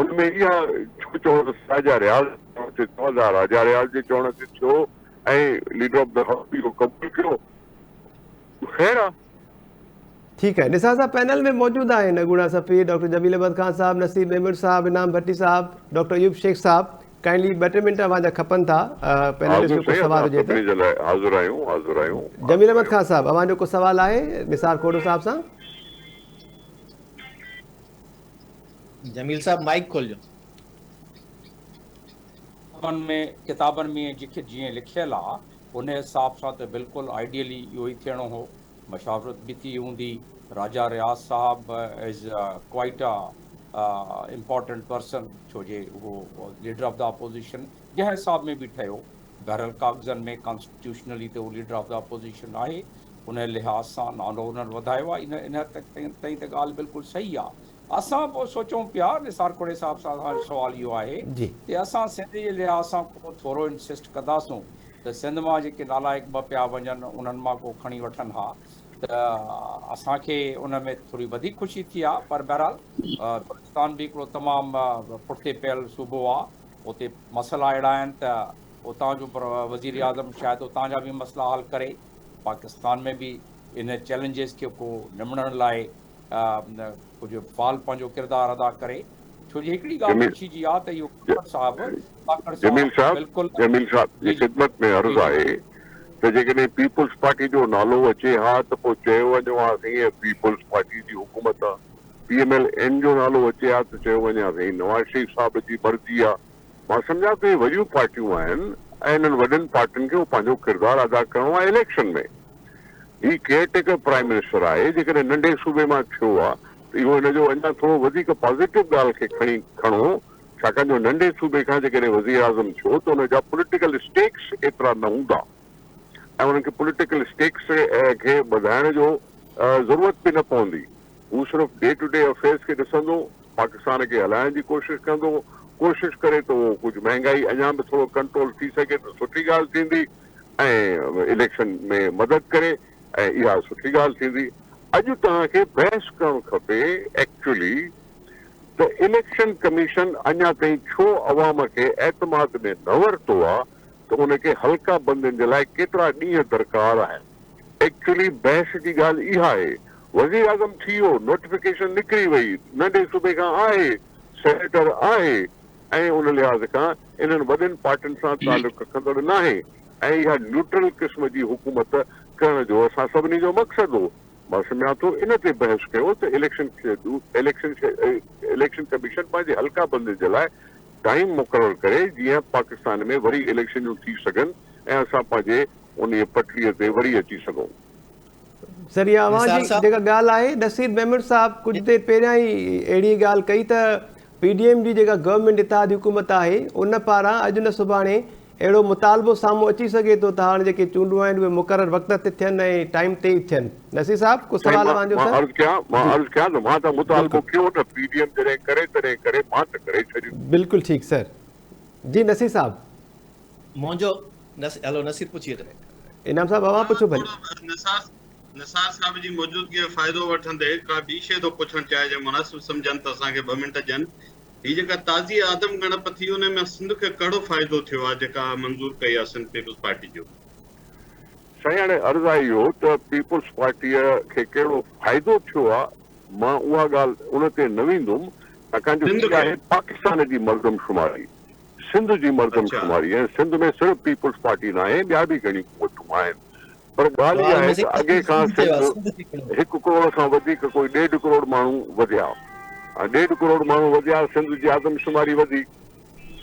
उनमें इहा छो चवणु राजा रियाज़ ते चवंदा, राजा रियाज़ जे चवण ते थियो ऐं लीडर ऑफ द हाउस इहो क़बूल कयो। ख़ैर आहे। ठीकु आहे। निसार साहब पैनल में मौजूदु आहिनि अगूड़ा सफ़ीर, डॉक्टर जमील अहमद ख़ान साहब, नसीर मेमन साहब, इनाम भट्टी साहब, डॉक्टर अयूब शेख साहब। काइंडली 2-3 मिंट अव्हांजा खपनि था पैनलिस्ट जो को सवाल हुजे त। हाज़िर आहियूं। जमील अहमद ख़ान साहब, अव्हांजो को सवाल आहे निसार खोड़ो साहब सां? जमील साहब माइक खोलियो। किताबनि में जेके जीअं लिखियलु आहे उन हिसाब सां त बिल्कुलु आइडियली इहो ई थियणो हो। मशावरत बि थी हूंदी। राजा रियाज़ साहब is quite a important person, छो जे उहो लीडर ऑफ द अपोज़िशन जंहिं हिसाब में बि ठहियो। बहरहाल कागज़नि में कॉन्स्टिट्यूशनली त उहो लीडर ऑफ द अपोज़िशन आहे। उन लिहाज़ सां नालो उन्हनि वधायो आहे। इन ताईं त ॻाल्हि बिल्कुलु सही आहे। असां पोइ सोचूं पिया, निसार खोड़े साहब सां असांजो सुवालु इहो आहे कि असां सिंध जे लिहाज़ सां को थोरो इंसिस्ट कंदासूं त सिंध मां जेके नालाइक ॿ पिया वञनि उन्हनि मां को खणी वठनि हा त असांखे उन में थोरी वधीक ख़ुशी थी आहे। पर बहरहाल बलूचिस्तान बि हिकिड़ो तमामु पुठिते पियल सूबो आहे। उते मसइला अहिड़ा आहिनि त उतां जो वज़ीर आज़म शायदि उतां जा बि मसइला हल करे। पाकिस्तान में बि इन चैलेंजिस खे को निमड़ण लाइ कुझु फ़ाल पंहिंजो किरदारु अदा करे। छो जी हिकिड़ी ॻाल्हि ख़ुशी जी आहे त इहो जमील साहब जी ख़िदमत में अर्ज़ु आहे त जेकॾहिं पीपल्स पार्टी जो नालो अचे हा त पोइ चयो वञो हा साईं पीपल्स पार्टी जी हुकूमत आहे। PMLN जो नालो अचे हा त चयो वञे हा साईं नवाज़ शरीफ़ साहब जी मर्ज़ी आहे। मां सम्झां थो वॾियूं पार्टियूं आहिनि ऐं इन्हनि वॾनि पार्टियुनि खे पंहिंजो किरदारु अदा करिणो आहे इलेक्शन में। ही केयरटेकर प्राइम मिनिस्टर आहे। जेकॾहिं नंढे सूबे मां थियो आहे त इहो हिन जो अञा थोरो वधीक पॉज़िटिव ॻाल्हि खे खणो छाकाणि जो नंढे सूबे खां जेकॾहिं वज़ीर आज़म थियो त हुन जा पॉलिटिकल स्टेक्स एतिरा न हूंदा ऐं उन्हनि खे पॉलिटिकल स्टेक्स खे वधाइण जो ज़रूरत बि न पवंदी। हू सिर्फ़ु डे टू डे अफेयर्स खे ॾिसंदो, पाकिस्तान खे हलाइण जी कोशिशि कंदो, कोशिशि करे त उहो कुझु महांगाई अञा बि थोरो कंट्रोल थी सघे त सुठी ॻाल्हि थींदी ऐं इलेक्शन में मदद करे ऐं इहा सुठी ॻाल्हि थींदी। अॼु तव्हांखे बहस करणु खपे एक्चुअली त इलेक्शन कमीशन अञा ताईं छो अवाम खे एतमाद में न वरितो आहे त उनखे हल्का बंदियुनि जे लाइ केतिरा ॾींहं दरकार आहिनि। एक्चुअली बहस जी ॻाल्हि इहा आहे, वज़ीर आज़म थी वियो, नोटिफिकेशन निकिरी वई, नंढे सूबे खां आहे, सेनेटर आहे ऐं उन लिहाज़ खां इन्हनि वॾनि पार्टियुनि सां तालुक रखंदड़ न आहे ऐं इहा न्यूट्रल क़िस्म जी हुकूमत करण जो असां सभिनी जो मक़सदु हो। मां सम्झां थो इन ते बहस कयो त इलेक्शन कमीशन पंहिंजे हल्का बंदियुनि जे लाइ टाइम मुक़ररु करे जीअं पाकिस्तान में वरी इलेक्शनूं थी सघनि ऐं असां पंहिंजे उन पटड़ीअ ते वरी अची सघूं। सर, इहा अवां जी जेका ॻाल्हि आहे, नसीर मेमन साहब कुझु देरि पहिरियां ई अहिड़ी ॻाल्हि कई त PDM जी जेका गवर्नमेंट इत्तेहादी हुकूमत आहे उन पारां अॼु न सुभाणे अहिड़ो मुतालबो साम्हूं अची सघे थो त हाणे जेके चूंडूं आहिनि उहे मुक़ररु वक़्त ते थियनि ऐं टाइम ते ई थियनि। नसीर साहब कुझु सवाल तव्हांजो? मां अर्ज़ु कयां त मां त मुतालबो कयो त PDM जॾहिं करे तॾहिं करे मां त करे छॾियो। बिल्कुलु ठीकु सर। जी नसीर साहब। मुंहिंजो हलो नसीर पुछिए त इनाम साहब अवां पुछो भले। निसार साहब जी मौजूदगी जो फ़ाइदो वठंदे का ॿी शइ थो पुछणु चाहियां जे मुनासिब सम्झनि त असांखे 2 मिंट ॾियनि। हीअ जेका ताज़ी आदम गणप थी उन में सिंध खे कहिड़ो फ़ाइदो थियो आहे जेका मंज़ूर कई आहे सिंध पीपल्स पार्टी जो? साईं हाणे अर्ज़ु आहे इहो त पीपल्स पार्टीअ खे कहिड़ो फ़ाइदो थियो आहे, मां उहा ॻाल्हि उन ते न वेंदुमि छाकाणि जो आहे पाकिस्तान जी मर्दमशुमारी, सिंध जी मर्दमशुमारी ऐं सिंध में सिर्फ़ु पीपल्स पार्टी न आहे, ॿिया बि घणी क़ुवतूं आहिनि। पर ॻाल्हि इहा आहे त अॻे खां सिंध 1 करोड़ खां वधीक कोई 1.5 करोड़ माण्हू वधिया, 1.5 करोड़ माण्हू वधिया, सिंध जी आदमशुमारी वधी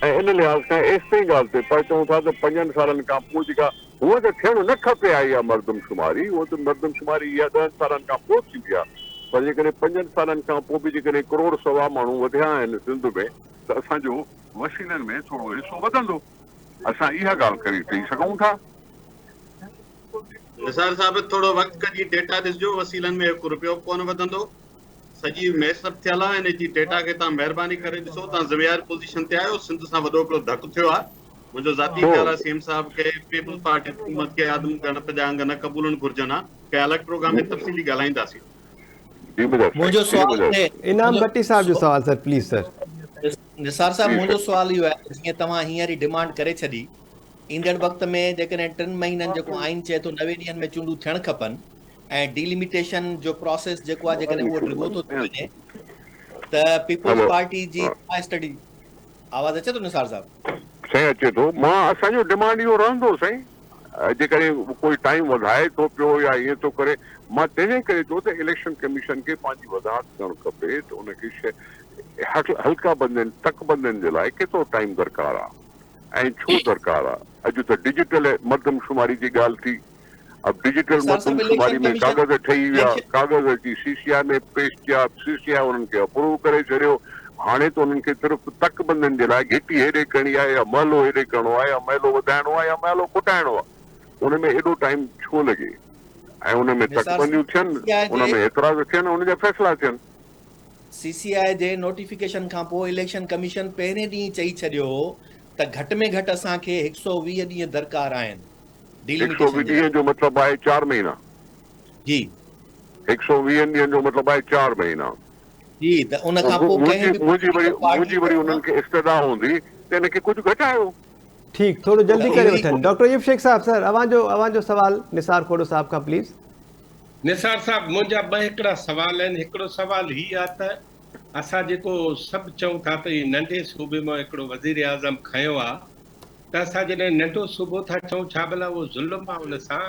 ऐं इन लिहाज़ खां एसि ताईं ॻाल्हि ते पर चऊं था त 5 सालनि खां पोइ जेका हूअं त थियणु न खपे आहे इहा मर्दमशुमारी, उहा त मर्दमशुमारी इहा 10 सालनि खां पोइ थींदी आहे, पर जेकॾहिं 5 सालनि खां पोइ बि जेकॾहिं 1 करोड़ सवा माण्हू वधिया आहिनि सिंध में त असांजो वसीलनि में थोरो हिसो वधंदो। असां इहा ॻाल्हि करे चई सघूं था। निसार साहब थोरो वक़्तु कढी डेटा ॾिसिजो, वसीलनि में 1 रुपयो कोन वधंदो, सॼी मैसअप थियल आहे। इन जी डेटा खे तव्हां महिरबानी करे ॾिसो, तव्हां ज़िम्मेदार पोज़ीशन ते आहियो, सिंध सां वॾो हिकिड़ो धकु थियो आहे। मुंहिंजो ज़ाती ख़्याल आहे सीएम साहब खे पीपल्स पार्टी हुकूमत खे आदम गणप जा अंग न क़बूलनि घुरिजनि आहे। कंहिं अलॻि प्रोग्राम में तफ़सीली ॻाल्हाईंदासीं। मुंहिंजो सुवाल इनाम भट्टी साहब जो सवाल सर, प्लीज़ सर। निसार साहब मुंहिंजो सुवाल इहो आहे, जीअं तव्हां हींअर ई डिमांड करे छॾी, ईंदड़ वक़्त में जेकॾहिं 3 महीननि जेको आइन चए थो 90 ॾींहंनि में चूंडूं थियणु खपनि ऐं डिलिमिटेशन जो प्रोसेस जेको आहे जेकॾहिं उहो डिघो थो थी वञे त पीपल्स पार्टी जी स्टडी आवाज़ अचे थो निसार साहब? साईं अचे थो। मां असांजो डिमांड इहो रहंदो साईं, जेकॾहिं कोई टाइम वधाए थो पियो या ईअं थो करे, मां तंहिंजे करे थो त इलेक्शन कमीशन खे पंहिंजी वधात करणु खपे त उनखे हल्का बंदियुनि तक बंदियुनि जे लाइ केतिरो टाइम दरकार आहे ऐं छो दरकार आहे। अॼु त डिजिटल मर्दमशुमारी जी ॻाल्हि थी, अब डिजिटल मर्दमशुमारी में कागज़ ठही विया, कागज़ अची CCI में पेश किया, CCI उन्हनि खे अप्रूव करे छॾियो। हाणे त उन्हनि खे सिर्फ़ु तक बंदियुनि जे लाइ घिटी हेॾे करणी आहे या महलो हेॾे करिणो आहे या महलो वधाइणो आहे या महलो कुटाइणो आहे, उन में एॾो टाइम छो लॻे ऐं उन में तकबंदियूं थियनि, उन में एतिराज़ थियनि, उन जा फ़ैसिला थियनि। CCI जे नोटिफिकेशन खां पोइ इलेक्शन कमीशन पहिरें ॾींहुं चई छॾियो त घटि में घटि असांखे 120 ॾींहं दरकार आहिनि। 120 ॾींहं जो मतिलबु आहे 4 महीना जी। 120 ॾींहनि जो मतिलबु आहे 4 महीना जी। त उन खां पोइ मुंहिंजी वरी उन्हनि खे इस्तदा हूंदी त हिनखे कुझु घटायो। ठीकु, थोरो जल्दी करे वठनि। डॉक्टर अयूब शेख साहब सर, अवां जो सवाल निसार खोड़ो साहब खां प्लीज़। निसार साहब मुंहिंजा 2 हिकिड़ा सवाल आहिनि। हिकिड़ो सवाल हीअ आहे त असां जेको सभु चऊं था त नंढे सूबे मां हिकिड़ो वज़ीर आज़म खयो आहे, त असां जॾहिं नंढो सूबो था चऊं, छा भला उहो ज़ुल्म आहे?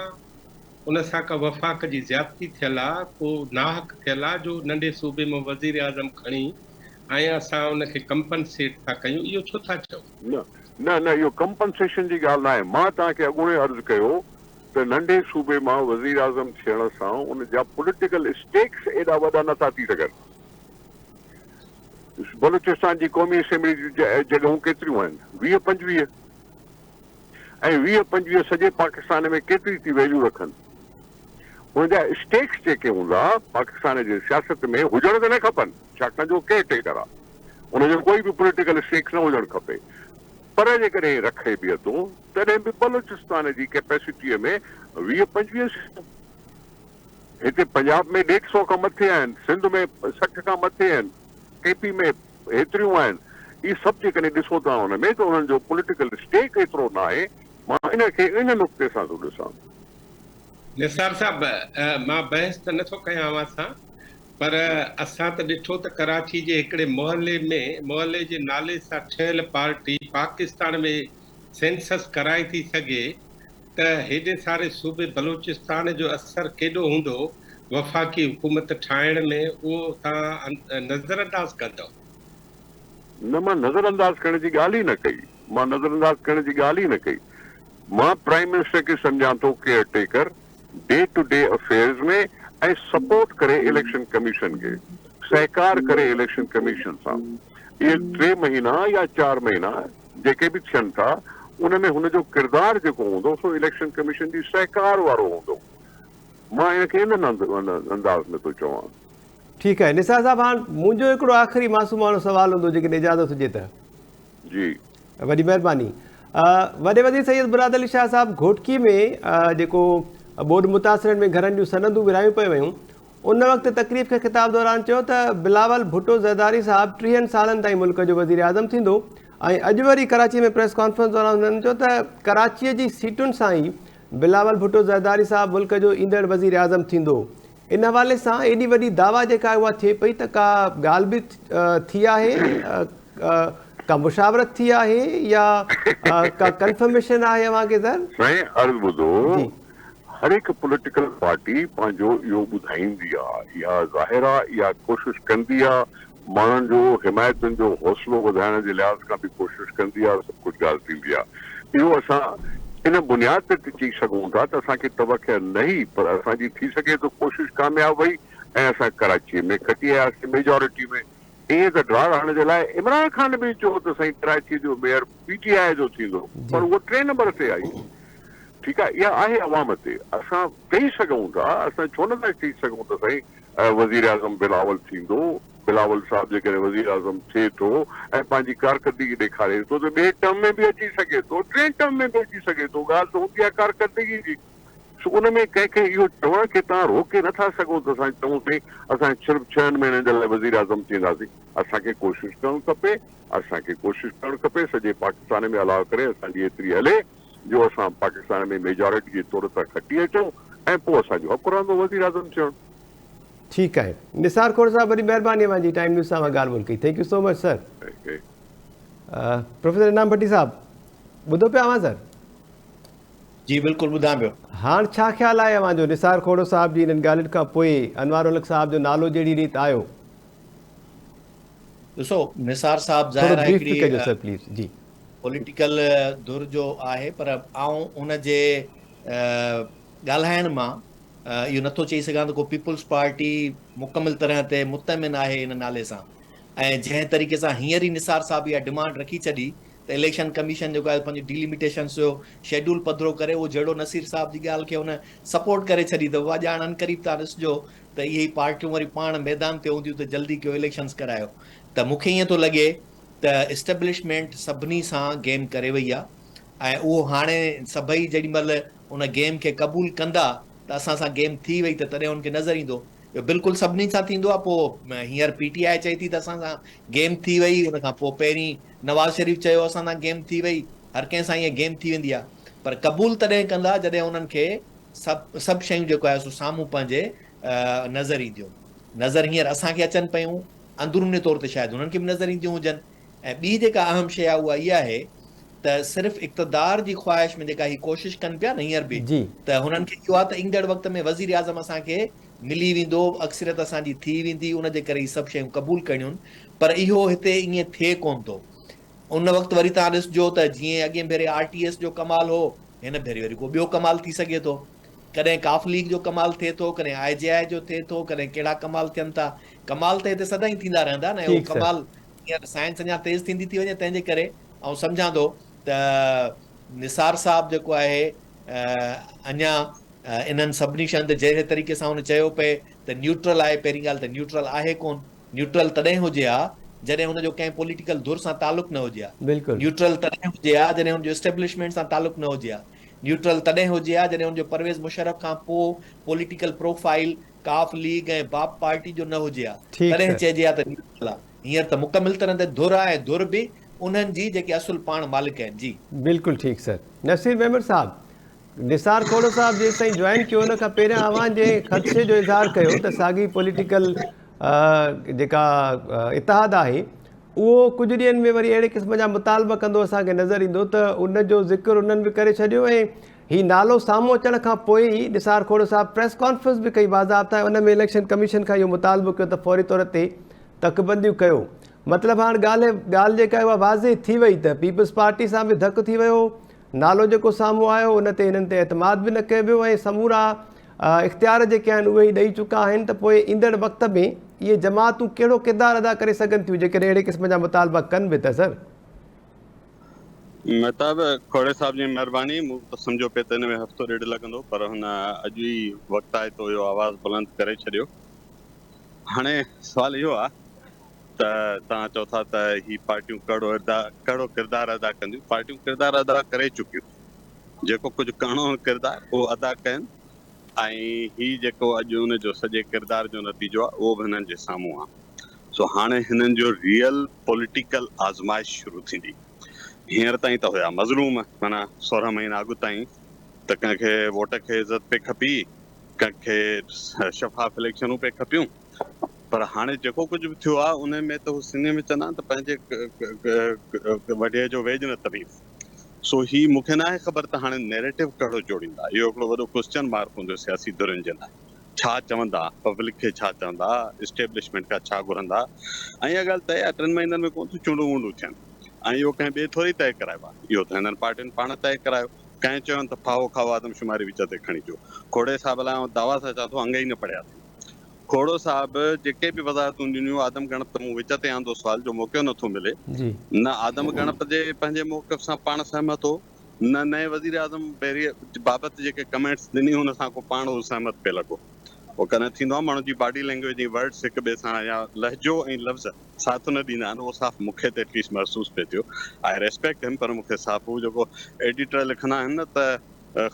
उन सां का वफ़ाक़ जी ज़्यादती थियल आहे, को नाहक थियल आहे जो नंढे सूबे मां वज़ीर आज़म खणी ऐं असां उनखे कंपनसेट था कयूं? इहो छो था चऊं? न इहो कंपनसेशन जी ॻाल्हि न आहे। मां तव्हांखे अॻूणे अर्ज़ु कयो त नंढे सूबे मां वज़ीर आज़म थियण सां उन जा पॉलिटिकल स्टेक्स एॾा वॾा नथा थी सघनि। बलूचिस्तान जी क़ौमी असेंबली जी जॻहूं केतिरियूं आहिनि? 20-25। ऐं 20-25 सॼे पाकिस्तान में केतिरी थी वैल्यू रखनि? उनजा स्टेक्स जेके हूंदा पाकिस्तान जे सियासत में हुजण त न खपनि, छाकाणि जो केयर टेकर आहे, उनजो कोई बि पॉलिटिकल स्टेक्स न हुजणु खपे, पर जेकॾहिं रखे बि थो तॾहिं बि बलूचिस्तान जी कैपेसिटीअ में 20-25 सीटूं। हिते पंजाब में 150 खां मथे आहिनि, सिंध में 60 खां मथे आहिनि, केपी में एतिरियूं आहिनि। इहे सभु जेकॾहिं ॾिसो था हुन में त उन्हनि जो पॉलिटिकल स्टेक एतिरो न आहे। मां इनखे इन नुक़्ते सां थो ॾिसां। निसार साहब, मां बहस त नथो कयां अव्हां सां, पर असां त ॾिठो त कराची जे हिकिड़े मोहल्ले जे नाले सां ठहियल पार्टी पाकिस्तान में सेंसस कराए थी सघे त हेॾे सारे सूबे बलूचिस्तान जो असर केॾो हूंदो वफ़ाक़ी हुकूमत ठाहिण में, उहो तव्हां नज़रअंदाज़ कंदव? न, मां नज़रअंदाज करण जी ॻाल्हि ई न कई। मां नज़रअंदाज करण जी ॻाल्हि ई न कई। मां प्राइम मिनिस्टर खे सम्झां थो caretaker day to day affairs में, ऐं सपोर्ट करे इलेक्शन कमीशन खे, सहकार करे इलेक्शन कमीशन सां। इहे 3 महीना या 4 महीना जेके बि थियनि था उन में हुनजो किरदारु जेको हूंदो सो इलेक्शन कमीशन जी सहकार वारो हूंदो। मां इनखे इन अंदाज़ में थो चवां। ठीकु आहे निसार साहब, हाणे मुंहिंजो हिकिड़ो आख़िरी मासूमाणो सुवालु हूंदो जेकॾहिं इजाज़त हुजे त। जी, वॾी महिरबानी। वॾे वज़ीर सैयद मुराद अली शाह साहब, घोटकी में जेको ॿोॾि मुतासिरनि में घरनि जूं सनदूं विरायूं पियूं वयूं, उन वक़्तु तकरीब खे ख़िताब दौरान चयो त बिलावल भुट्टो ज़रदारी साहब 30 सालनि ताईं मुल्क जो वज़ीर आज़म थींदो। ऐं अॼु वरी कराची में प्रेस कॉन्फ्रेंस दौरान हुननि चयो त कराचीअ जी सीटुनि सां ई बिलावल भुट्टो ज़रदारी साहब मुल्क जो ईंदड़ वज़ीर आज़म थींदो। इन हवाले सां एॾी वॾी दावा जेका उहा थिए पई त का ॻाल्हि बि थी आहे, का मुशावरत थी आहे या का कंफर्मेशन आहे अव्हांखे सर? साईं अर्ज़ु ॿुधो, हर हिकु पॉलिटिकल पार्टी पंहिंजो इहो ॿुधाईंदी आहे, इहा ज़ाहिर आहे, इहा कोशिशि कंदी आहे, माण्हुनि जो हिमायतुनि जो हौसलो वधाइण जे लिहाज़ खां बि कोशिशि कंदी आहे, सभु कुझु ॻाल्हि थींदी आहे। इहो असां इन बुनियाद ते चई सघूं था त असांखे तवक़ा न ई, पर असांजी थी सघे त कोशिशि कामयाबु वई ऐं असां कराचीअ में खटी आयासीं मेजॉरिटी में। ईअं त ड्रा रहण जे लाइ इमरान खान बि चयो त साईं कराची जो मेयर PTI जो थींदो, पर उहो 3 नंबर ते आई। ठीकु आहे, इहा आहे अवाम ते। असां चई सघूं था, असां छो नथा चई सघूं त साईं वज़ीर आज़म बिलावल थींदो। बिलावल साहब जेकॾहिं वज़ीर आज़म थिए थो ऐं पंहिंजी कारकर्दगी ॾेखारे थो त ॿिए टर्म में बि अची सघे थो, 3 टर्म में बि अची सघे थो। ॻाल्हि त हूंदी आहे कारकर्दगी जी। उन में कंहिंखे इहो चवण खे तव्हां रोके नथा सघो त असां चऊं साईं असां सिर्फ़ु 6 महीननि जे लाइ वज़ीर आज़म थींदासीं। असांखे कोशिशि करणु खपे, असांखे कोशिशि करणु खपे सॼे पाकिस्तान में अलाउ करे असांजी एतिरी हले जो असां पाकिस्तान में मेजॉरिटी जे तौर ते खटी अचूं ऐं पोइ असांजो हक़ु रहंदो वज़ीर आज़म थियणु। ठीकु आहे निसार खोड़ साहब, वॾी महिरबानी मुंहिंजी टाइम न्यूज़ सां ॻाल्हि ॿोल कई। Thank you so much sir. Professor इनाम भट्टी साहब, ॿुधो पिया अव्हां सर? जी बिल्कुलु ॿुधां पियो। हाणे छा ख़्यालु आहे अव्हांजो निसार खोड़ो साहब जी इन्हनि ॻाल्हियुनि खां पोइ अनवार उलग साहब जो नालो जहिड़ी रीति आयो? ॾिसो, निसार साहब ज़ाहिर आहे कजो सर प्लीज़। जी, पॉलिटिकल धुर जो आहे, पर आऊं उनजे ॻाल्हाइण मां इहो नथो चई सघां त को पीपुल्स पार्टी मुकमिल तरह ते मुतमिन आहे इन नाले सां। ऐं जंहिं तरीक़े सां हींअर ई निसार साहब इहा डिमांड रखी छॾी त इलेक्शन कमीशन जेको आहे पंहिंजी डिलिमिटेशन्स जो शेड्यूल पधिरो करे, उहो जहिड़ो नसीर साहब जी ॻाल्हि खे हुन सपोर्ट करे छॾी त उहा ॼाण अनक़रीब तव्हां ॾिसिजो त इहे ई पार्टियूं वरी पाण मैदान ते हूंदियूं त जल्दी कयो इलेक्शन्स करायो। त मूंखे ईअं थो लॻे त इस्टेब्लिशमेंट सभिनी सां गेम करे वई आहे, ऐं उहो हाणे सभई जेॾीमहिल उन गेम खे क़बूल कंदा त असां सां गेम थी वई त तॾहिं हुनखे नज़र ईंदो। बिल्कुलु सभिनी सां थींदो आहे। पोइ हींअर PTI चए थी त असां सां गेम थी वई, हुन खां पोइ पहिरीं नवाज़ शरीफ़ चयो असां सां गेम थी वई। हर कंहिं सां ईअं गेम थी वेंदी आहे, पर क़बूल तॾहिं कंदा जॾहिं उन्हनि खे सभु शयूं जेको आहे सो साम्हूं पंहिंजे नज़र ईंदियूं। नज़र हींअर असांखे अचनि पियूं, अंदरूनी तौर ते शायदि हुननि खे बि नज़र ईंदियूं हुजनि। ऐं ॿी जेका अहम शइ आहे उहा इहा आहे त सिर्फ़ु इक़्तिदार जी ख़्वाहिश में जेका ही कोशिशि कनि पिया न हींअर बि, त हुननि खे इहो आहे त ईंदड़ वक़्त में वज़ीर आज़म असांखे मिली वेंदो, अक्सरियत असांजी थी वेंदी, उनजे करे ही सभु शयूं क़बूल करणियूं। पर इहो हिते ईअं थिए कोन थो। उन वक़्तु वरी तव्हां ॾिसिजो त जीअं अॻे भेरे RTS जो कमाल हो, हिन भेरे वरी को ॿियो कमाल थी सघे थो। कॾहिं काफ लीग जो कमाल थिए थो, कॾहिं IJI जो थिए थो, कॾहिं कहिड़ा कमाल थियनि था। कमाल त हिते सदाईं थींदा रहंदा न, उहो कमाल हींअर साइंस अञा तेज़ थींदी थी वञे, तंहिंजे करे ऐं सम्झां थो त निसार साहब जेको आहे अञा इन्हनि सभिनी शयुनि ते जहिड़े तरीक़े सां हुन चयो पए त न्यूट्रल आहे, पहिरीं ॻाल्हि त न्यूट्रल आहे कोन। न्यूट्रल तॾहिं हुजे हा जॾहिं हुनजो कंहिं पॉलिटिकल धुर सां तालुक न हुजे हा। बिल्कुलु न्यूट्रल तॾहिं हुजे हा जॾहिं हुनजो एस्टेब्लिशमेंट सां तालुक न हुजे हा। न्यूट्रल तॾहिं हुजे हा जॾहिं हुनजो परवेज़ मुशर्रफ खां पोइ पॉलिटिकल प्रोफाइल काफ लीग ऐं बाप पार्टी जो न हुजे हा, ठीकु तॾहिं सर, चइजे हा त न्यूट्रल आहे। हींअर त मुकमिल तरह ते धुर आहे, ऐं धुर बि उन्हनि जी जेके असुल पाण मालिक आहिनि। जी बिल्कुलु ठीकु सर। नसीर मेमर साहब, निसार खोड़ो साहब जेसि ताईं जॉइन कयो हुन खां पहिरियां अव्हां जे ख़दशे जो इज़हार कयो त साॻी पॉलिटिकल जेका इतिहाद आहे उहो कुझु ॾींहंनि में वरी अहिड़े क़िस्म जा मुतालबा कंदो असांखे नज़र ईंदो त उनजो ज़िक्र उन्हनि बि करे छॾियो, ऐं हीउ नालो साम्हूं अचण खां पोइ ई निसार खोड़ो साहब प्रेस कॉन्फ्रेंस बि कई बाज़ाब्ता, ऐं उन में इलेक्शन कमीशन खां इहो मुतालबो कयो त फौरी तौर ते तकबंदियूं कयो। मतिलबु हाणे ॻाल्हि जेका आहे उहा वाज़े थी वई त पीपल्स पार्टी सां बि धकु थी वियो, नालो जेको साम्हूं आयो उन ते हिननि ते एतमाद बि न कयो वियो, ऐं समूरा इख़्तियार जेके आहिनि उहे ई ॾेई चुका आहिनि त पोइ ईंदड़ वक़्त में इहे जमातूं कहिड़ो किरदारु अदा करे सघनि थियूं जेकॾहिं अहिड़े क़िस्म जा मुतालबा कनि बि त सर? महताब खोड़े साहब जी महिरबानी। मूं त सम्झो पिए त हिन में हफ़्तो ॾेढ लॻंदो, पर हुन अॼु ई वक़्तु आहे तो इहो आवाज़ बुलंद करे छॾियो। हाणे सुवाल इहो आहे त तव्हां चओ था त ही पार्टियूं कहिड़ो किरदारु अदा कंदियूं। पार्टियूं किरदारु अदा करे चुकियूं, जेको कुझु करिणो हो किरदारु उहो अदा कनि, ऐं ही जेको अॼु उनजो सॼे किरदार जो नतीजो आहे उहो बि हिननि जे साम्हूं आहे। सो हाणे हिननि जो रियल पॉलिटिकल आज़माइश शुरू थींदी। हींअर ताईं त हुया मज़लूम, माना 16 महीना अॻु ताईं त कंहिंखे वोट खे इज़त पे खपी, कंहिंखे शफ़ाफ़ इलेक्शनूं पे खपियूं, पर हाणे जेको कुझु बि थियो आहे उन में त हू सिंधीअ में चवंदा आहिनि त पंहिंजे वॾे जो वेझ न तमीज़। सो ही मूंखे न आहे ख़बर त हाणे नैरेटिव कहिड़ो जोड़ींदा। इहो हिकिड़ो वॾो क्वेश्चन मार्क हूंदो सियासी धुरनि जे लाइ। छा चवंदा, पब्लिक खे छा चवंदा, इस्टेब्लिशमेंट खां छा घुरंदा। ऐं इहा ॻाल्हि तय आहे 3 महीननि में कोन थियूं चूंडूं वूंडूं थियनि, ऐं इहो कंहिं ॿिए थोरी तय करायो आहे, इहो त हिननि पार्टियुनि पाण तय करायो। कंहिं चयो त फाहो खाओ आदमशुमारी विच ते खणी अचो। खोड़े साहिब लाइ दावा सां चवां थो अंग ई न पढ़िया अथई। खोड़ो साहब जेके बि वज़ाहतूं ॾिनियूं आदम गणप त मूं विच ते आंदो सुवाल जो मौक़ो नथो मिले। जी न आदम गणप जे पंहिंजे मौक़िफ़ सां पाण सहमत हो, न नए वज़ीर आज़म बैरियर बाबति जेके कमेंट्स ॾिनी हुन सां को पाण हू सहमत पिए लॻो। उहो कॾहिं थींदो आहे माण्हू जी बॉडी लैंग्वेज जी वर्ड्स हिक ॿिए सां या लहजो ऐं लफ़्ज़ साथ न ॾींदा आहिनि, उहो साफ़ मूंखे त एटलीस्ट महसूसु पिए थियो। आई रेस्पेक्ट हिम, पर मूंखे साफ़ हू जेको एडिटर लिखंदा आहिनि न त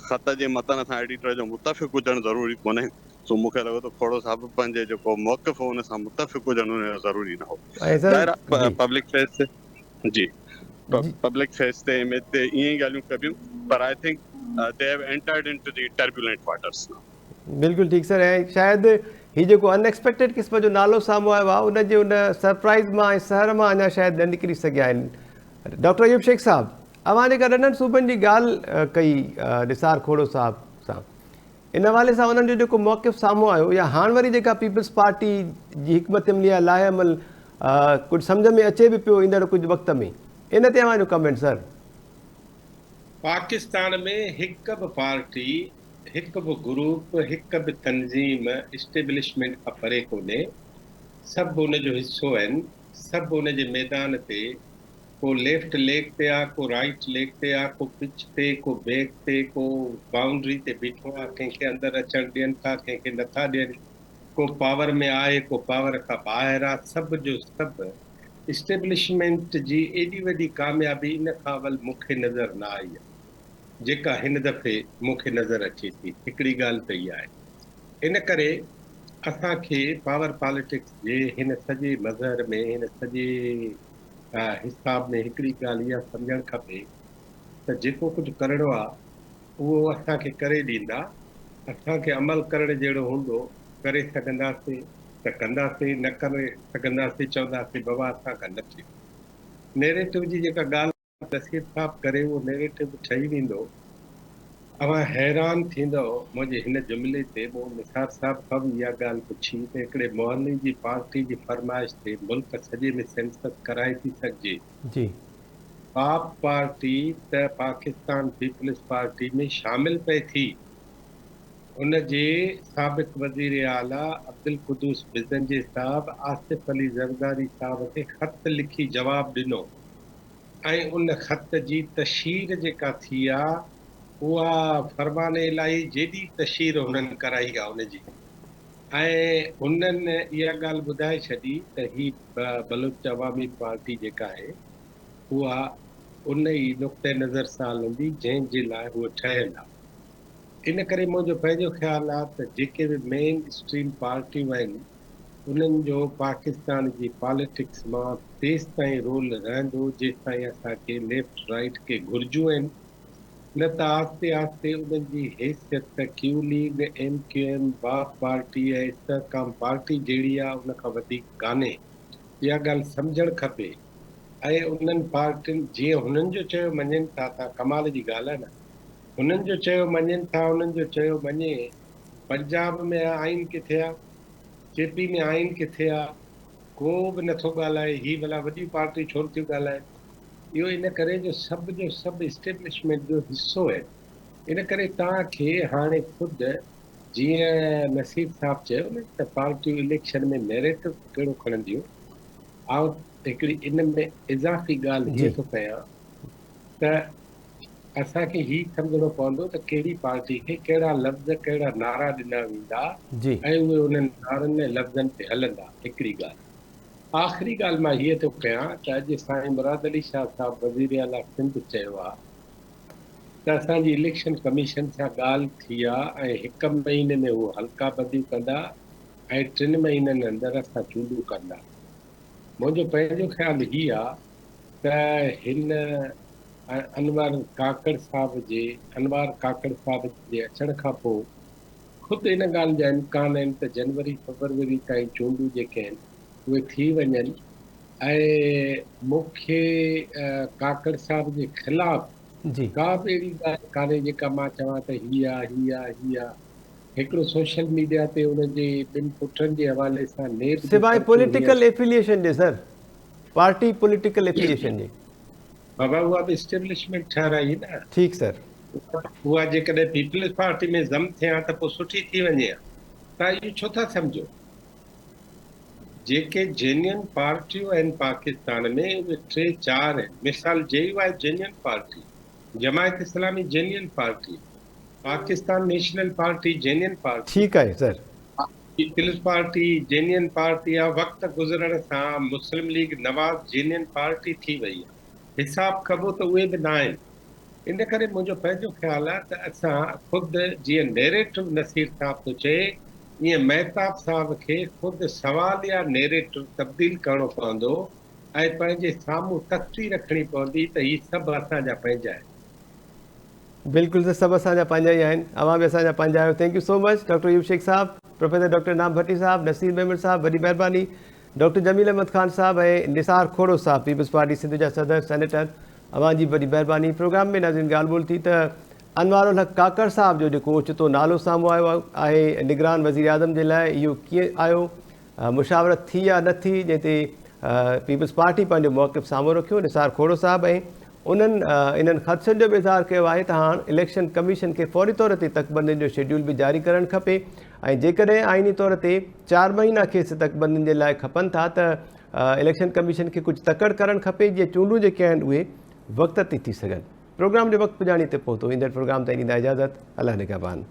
ख़त जे मतन सां एडिटर जो मुतफ़िक़ हुजणु ज़रूरी कोन्हे। सो मूंखे लॻे थो खोड़ो साहब पंहिंजे जेको मौक़िफ़ हो हुन सां मुतफ़िक़ हुजणु ज़रूरी न हो। ऐं सर ज़ाहिर जी पब्लिक फेस ते जी जी पब्लिक फेस ते इमेज ते ईअं ई ॻाल्हियूं कबियूं, पर I think they have entered into the turbulent waters now. बिल्कुलु ठीकु सर। ऐं शायदि हीउ जेको अनएक्सपेक्टेड क़िस्म जो नालो साम्हूं आयो आहे उनजे उन सरप्राइज़ मां ऐं सहर मां अञा शायदि न निकिरी सघिया आहिनि। डॉक्टर अयूब शेख साहब, अव्हां जेका नंढनि सूबनि जी ॻाल्हि कई निसार खोड़ो साहब सां, इन हवाले सां उन्हनि जो जेको मौक़िफ़ साम्हूं आयो, या हाणे वरी जेका पीपल्स पार्टी जी हिकमत अमली आहे लाहे अमल कुझु सम्झ में अचे बि पियो ईंदड़ कुझु वक़्त में, इन ते अव्हां जो कमेंट सर? पाकिस्तान में हिक बि पार्टी, हिक बि ग्रुप, हिक बि तंज़ीम इस्टेब्लिशमेंट खां परे कोन्हे। सभु उनजो हिसो आहिनि, सभु उनजे मैदान ते, को लेफ्ट लेग ते आहे, को राइट लेग ते आहे, को पिच ते, को बैक ते, को बाउंड्री ते बीठो आहे, कंहिंखे अंदरि अचणु ॾियनि था, कंहिंखे नथा ॾियनि, को पावर में आहे, को पावर खां ॿाहिरि आहे। सभु जो सभु इस्टेब्लिशमेंट जी एॾी वॾी कामयाबी इन खां अवल मूंखे नज़र न आई आहे जेका हिन दफ़े मूंखे नज़र अचे थी। हिकिड़ी ॻाल्हि त इहा आहे। इन करे असांखे पावर पॉलिटिक्स जे हिन सॼे मज़हर में, हिन सॼे हिसाब में हिकिड़ी ॻाल्हि इहा सम्झणु खपे त जेको कुझु करिणो आहे उहो असांखे करे ॾींदा। असांखे अमल करण जहिड़ो हूंदो करे सघंदासीं त कंदासीं, न करे सघंदासीं चवंदासीं बाबा असां खां न थियो। नैरेटिव जी जेका ॻाल्हि नसीर साहब करे उहो नैरेटिव ठही वेंदो। अवां हैरान थींदव मुंहिंजे हिन जुमिले ते। मूं निसार साहब खां बि इहा ॻाल्हि पुछी त हिकिड़े मोहल्ले जी पार्टी जी फरमाइश ते मुल्क सॼे में सेंसस कराए थी सघिजे। जी बाप पार्टी त पाकिस्तान पीपल्स पार्टी में शामिल पए थी, उन जे साबिक़ वज़ीर आला अब्दुल कुदूस बिज़ंजे साहब आसिफ अली ज़रदारी साहब खे ख़त लिखी जवाब ॾिनो ऐं उन ख़त जी तशहीर जेका थी आहे उहा फरमान इलाही जेॾी तशहीर हुननि कराई आहे उनजी ऐं हुननि इहा ॻाल्हि ॿुधाए छॾी त ही बलूच अवामी पार्टी जेका आहे उहा उन ई नुक़्ते नज़र सां हलंदी जंहिंजे लाइ उहा ठहियल आहे। इन करे मुंहिंजो पंहिंजो ख़्यालु आहे त जेके बि मेन स्ट्रीम पार्टियूं आहिनि उन्हनि जो पाकिस्तान जी पॉलिटिक्स मां तेसि ताईं रोल रहंदो जेसि ताईं असांखे लेफ्ट राइट खे घुरिजूं आहिनि, न त आहिस्ते आहिस्ते उन्हनि जी हैसियत Q league M Q M BAP party ऐं इस्तेहकाम पार्टी जहिड़ी आहे उन खां वधीक कान्हे। इहा ॻाल्हि सम्झणु खपे ऐं उन्हनि पार्टियुनि जीअं हुननि जो चयो मञनि था त कमाल जी ॻाल्हि आहे न, हुननि जो चयो मञनि था, हुननि जो चयो मञे। पंजाब में आइन किथे आहे, जेपी में आइन किथे आहे, को बि नथो ॻाल्हाए। ही भला वॾियूं पार्टियूं छो थियूं ॻाल्हाइनि? इहो इन करे जो सभु इस्टेब्लिशमेंट जो हिसो आहे। इन करे तव्हांखे हाणे ख़ुदि जीअं नसीर साहब चयो न त पार्टियूं इलेक्शन में नैरेटिव कहिड़ो खणंदियूं, ऐं हिकिड़ी इन में इज़ाफ़ी ॻाल्हि हीअ थो कयां त असांखे ही सम्झणो पवंदो त कहिड़ी पार्टी खे कहिड़ा लफ़्ज़ कहिड़ा नारा ॾिना वेंदा ऐं उहे उन्हनि नारनि ऐं लफ़्ज़नि ते हलंदा। हिकिड़ी ॻाल्हि आख़िरी ॻाल्हि मां हीअ थो कयां त अॼु साईं मुराद अली शाह साहब वज़ीर आला सिंध चयो आहे त असांजी इलेक्शन कमीशन सां ॻाल्हि थी आहे ऐं 1 महीने में उहो हल्का बदियूं कंदा ऐं 3 महीननि अंदरि असां चूंडूं कंदा। मुंहिंजो पंहिंजो ख़्यालु हीअ आहे त हिन अनवर काकड़ साहब जे अचण खां पोइ ख़ुदि इन ॻाल्हि जा इम्कान आहिनि त जनवरी फरवरी ताईं चूंडूं जेके आहिनि उहे थी वञनि ऐं मूंखे काकड़ साहब जे ख़िलाफ़ का बि अहिड़ी ॻाल्हि कान्हे जेका मां चवां त हीअ आहे। हिकिड़ो सोशल मीडिया ते उनजे 2 पुटनि जे हवाले सां सिवाय पॉलिटिकल एफिलिएशन जे सर, पार्टी पॉलिटिकल एफिलिएशन जे बाबा उहा बि इस्टेब्लिशमेंट ठहिराई न। ठीकु सर, उहा जेकॾहिं पीपल्स पार्टी में ज़म थिया त पोइ सुठी थी वञे हा। तव्हां इहो छो था सम्झो? जेके जेन्युइन पार्टियूं आहिनि पाकिस्तान में उहे 3-4 आहिनि। मिसाल जेयू आहे genuine party, Jamaat Islami genuine party, Pakistan national party genuine party, ठीकु आहे sir, peoples party genuine party आहे। वक़्तु गुज़रण सां Muslim league Nawaz genuine party थी वई आहे। हिसाब कबो त उहे बि न आहिनि। इन करे मुंहिंजो पंहिंजो ख़्यालु आहे त असां ख़ुदि जीअं नैरेटिव नसीर साहब थो चए ईअं महताब साहब खे ख़ुदि सवाल या नैरेटिव तब्दील करणो पवंदो ऐं पंहिंजे साम्हूं तस्वीर रखणी पवंदी त ही सभु असांजा पंहिंजा आहिनि। बिल्कुलु सर, सभु असांजा पंहिंजा ई आहिनि, अवां बि असांजा पंहिंजा आहियो। Thank you so much doctor Ayub Sheikh sahab, professor doctor नाम भट्टी साहब, नसीर मेमन साहब, वॾी महिरबानी। डॉक्टर जमील अहमद ख़ान साहब ऐं निसार खोड़ो साहब, पीपल्स पार्टी सिंध जा सदर सेनेटर, अवां जी वॾी महिरबानी। प्रोग्राम में नाज़रीन ॻाल्हि ॿोल थी त अनवार उल हक काकड़ साहब जो जेको ओचितो नालो साम्हूं आयो आहे निगरान वज़ीर आज़म जे लाइ, इहो कीअं आयो, मुशावरत थी या न थी, जंहिं ते पीपल्स पार्टी पंहिंजो मौक़िफ़ साम्हूं रखियो। निसार खोड़ो साहब ऐं उन्हनि इन्हनि ख़दशनि जो बि इज़हार कयो आहे त हाणे इलेक्शन कमीशन खे फ़ौरी तौर ते तकबंदियुनि जो शेड्यूल बि जारी करणु खपे ऐं जेकॾहिं आइनी तौर ते 4 महीना खेसि तकबंदियुनि जे लाइ खपनि था त इलेक्शन कमीशन खे कुझु तकड़ि करणु खपे जीअं चूंडूं जेके आहिनि उहे वक़्त ते थी सघनि। प्रोग्राम जो वक़्तु पुॼाणी ते पहुतो। ईंदड़ प्रोग्राम ताईं ॾींदा इजाज़त। अलाह निगहबान।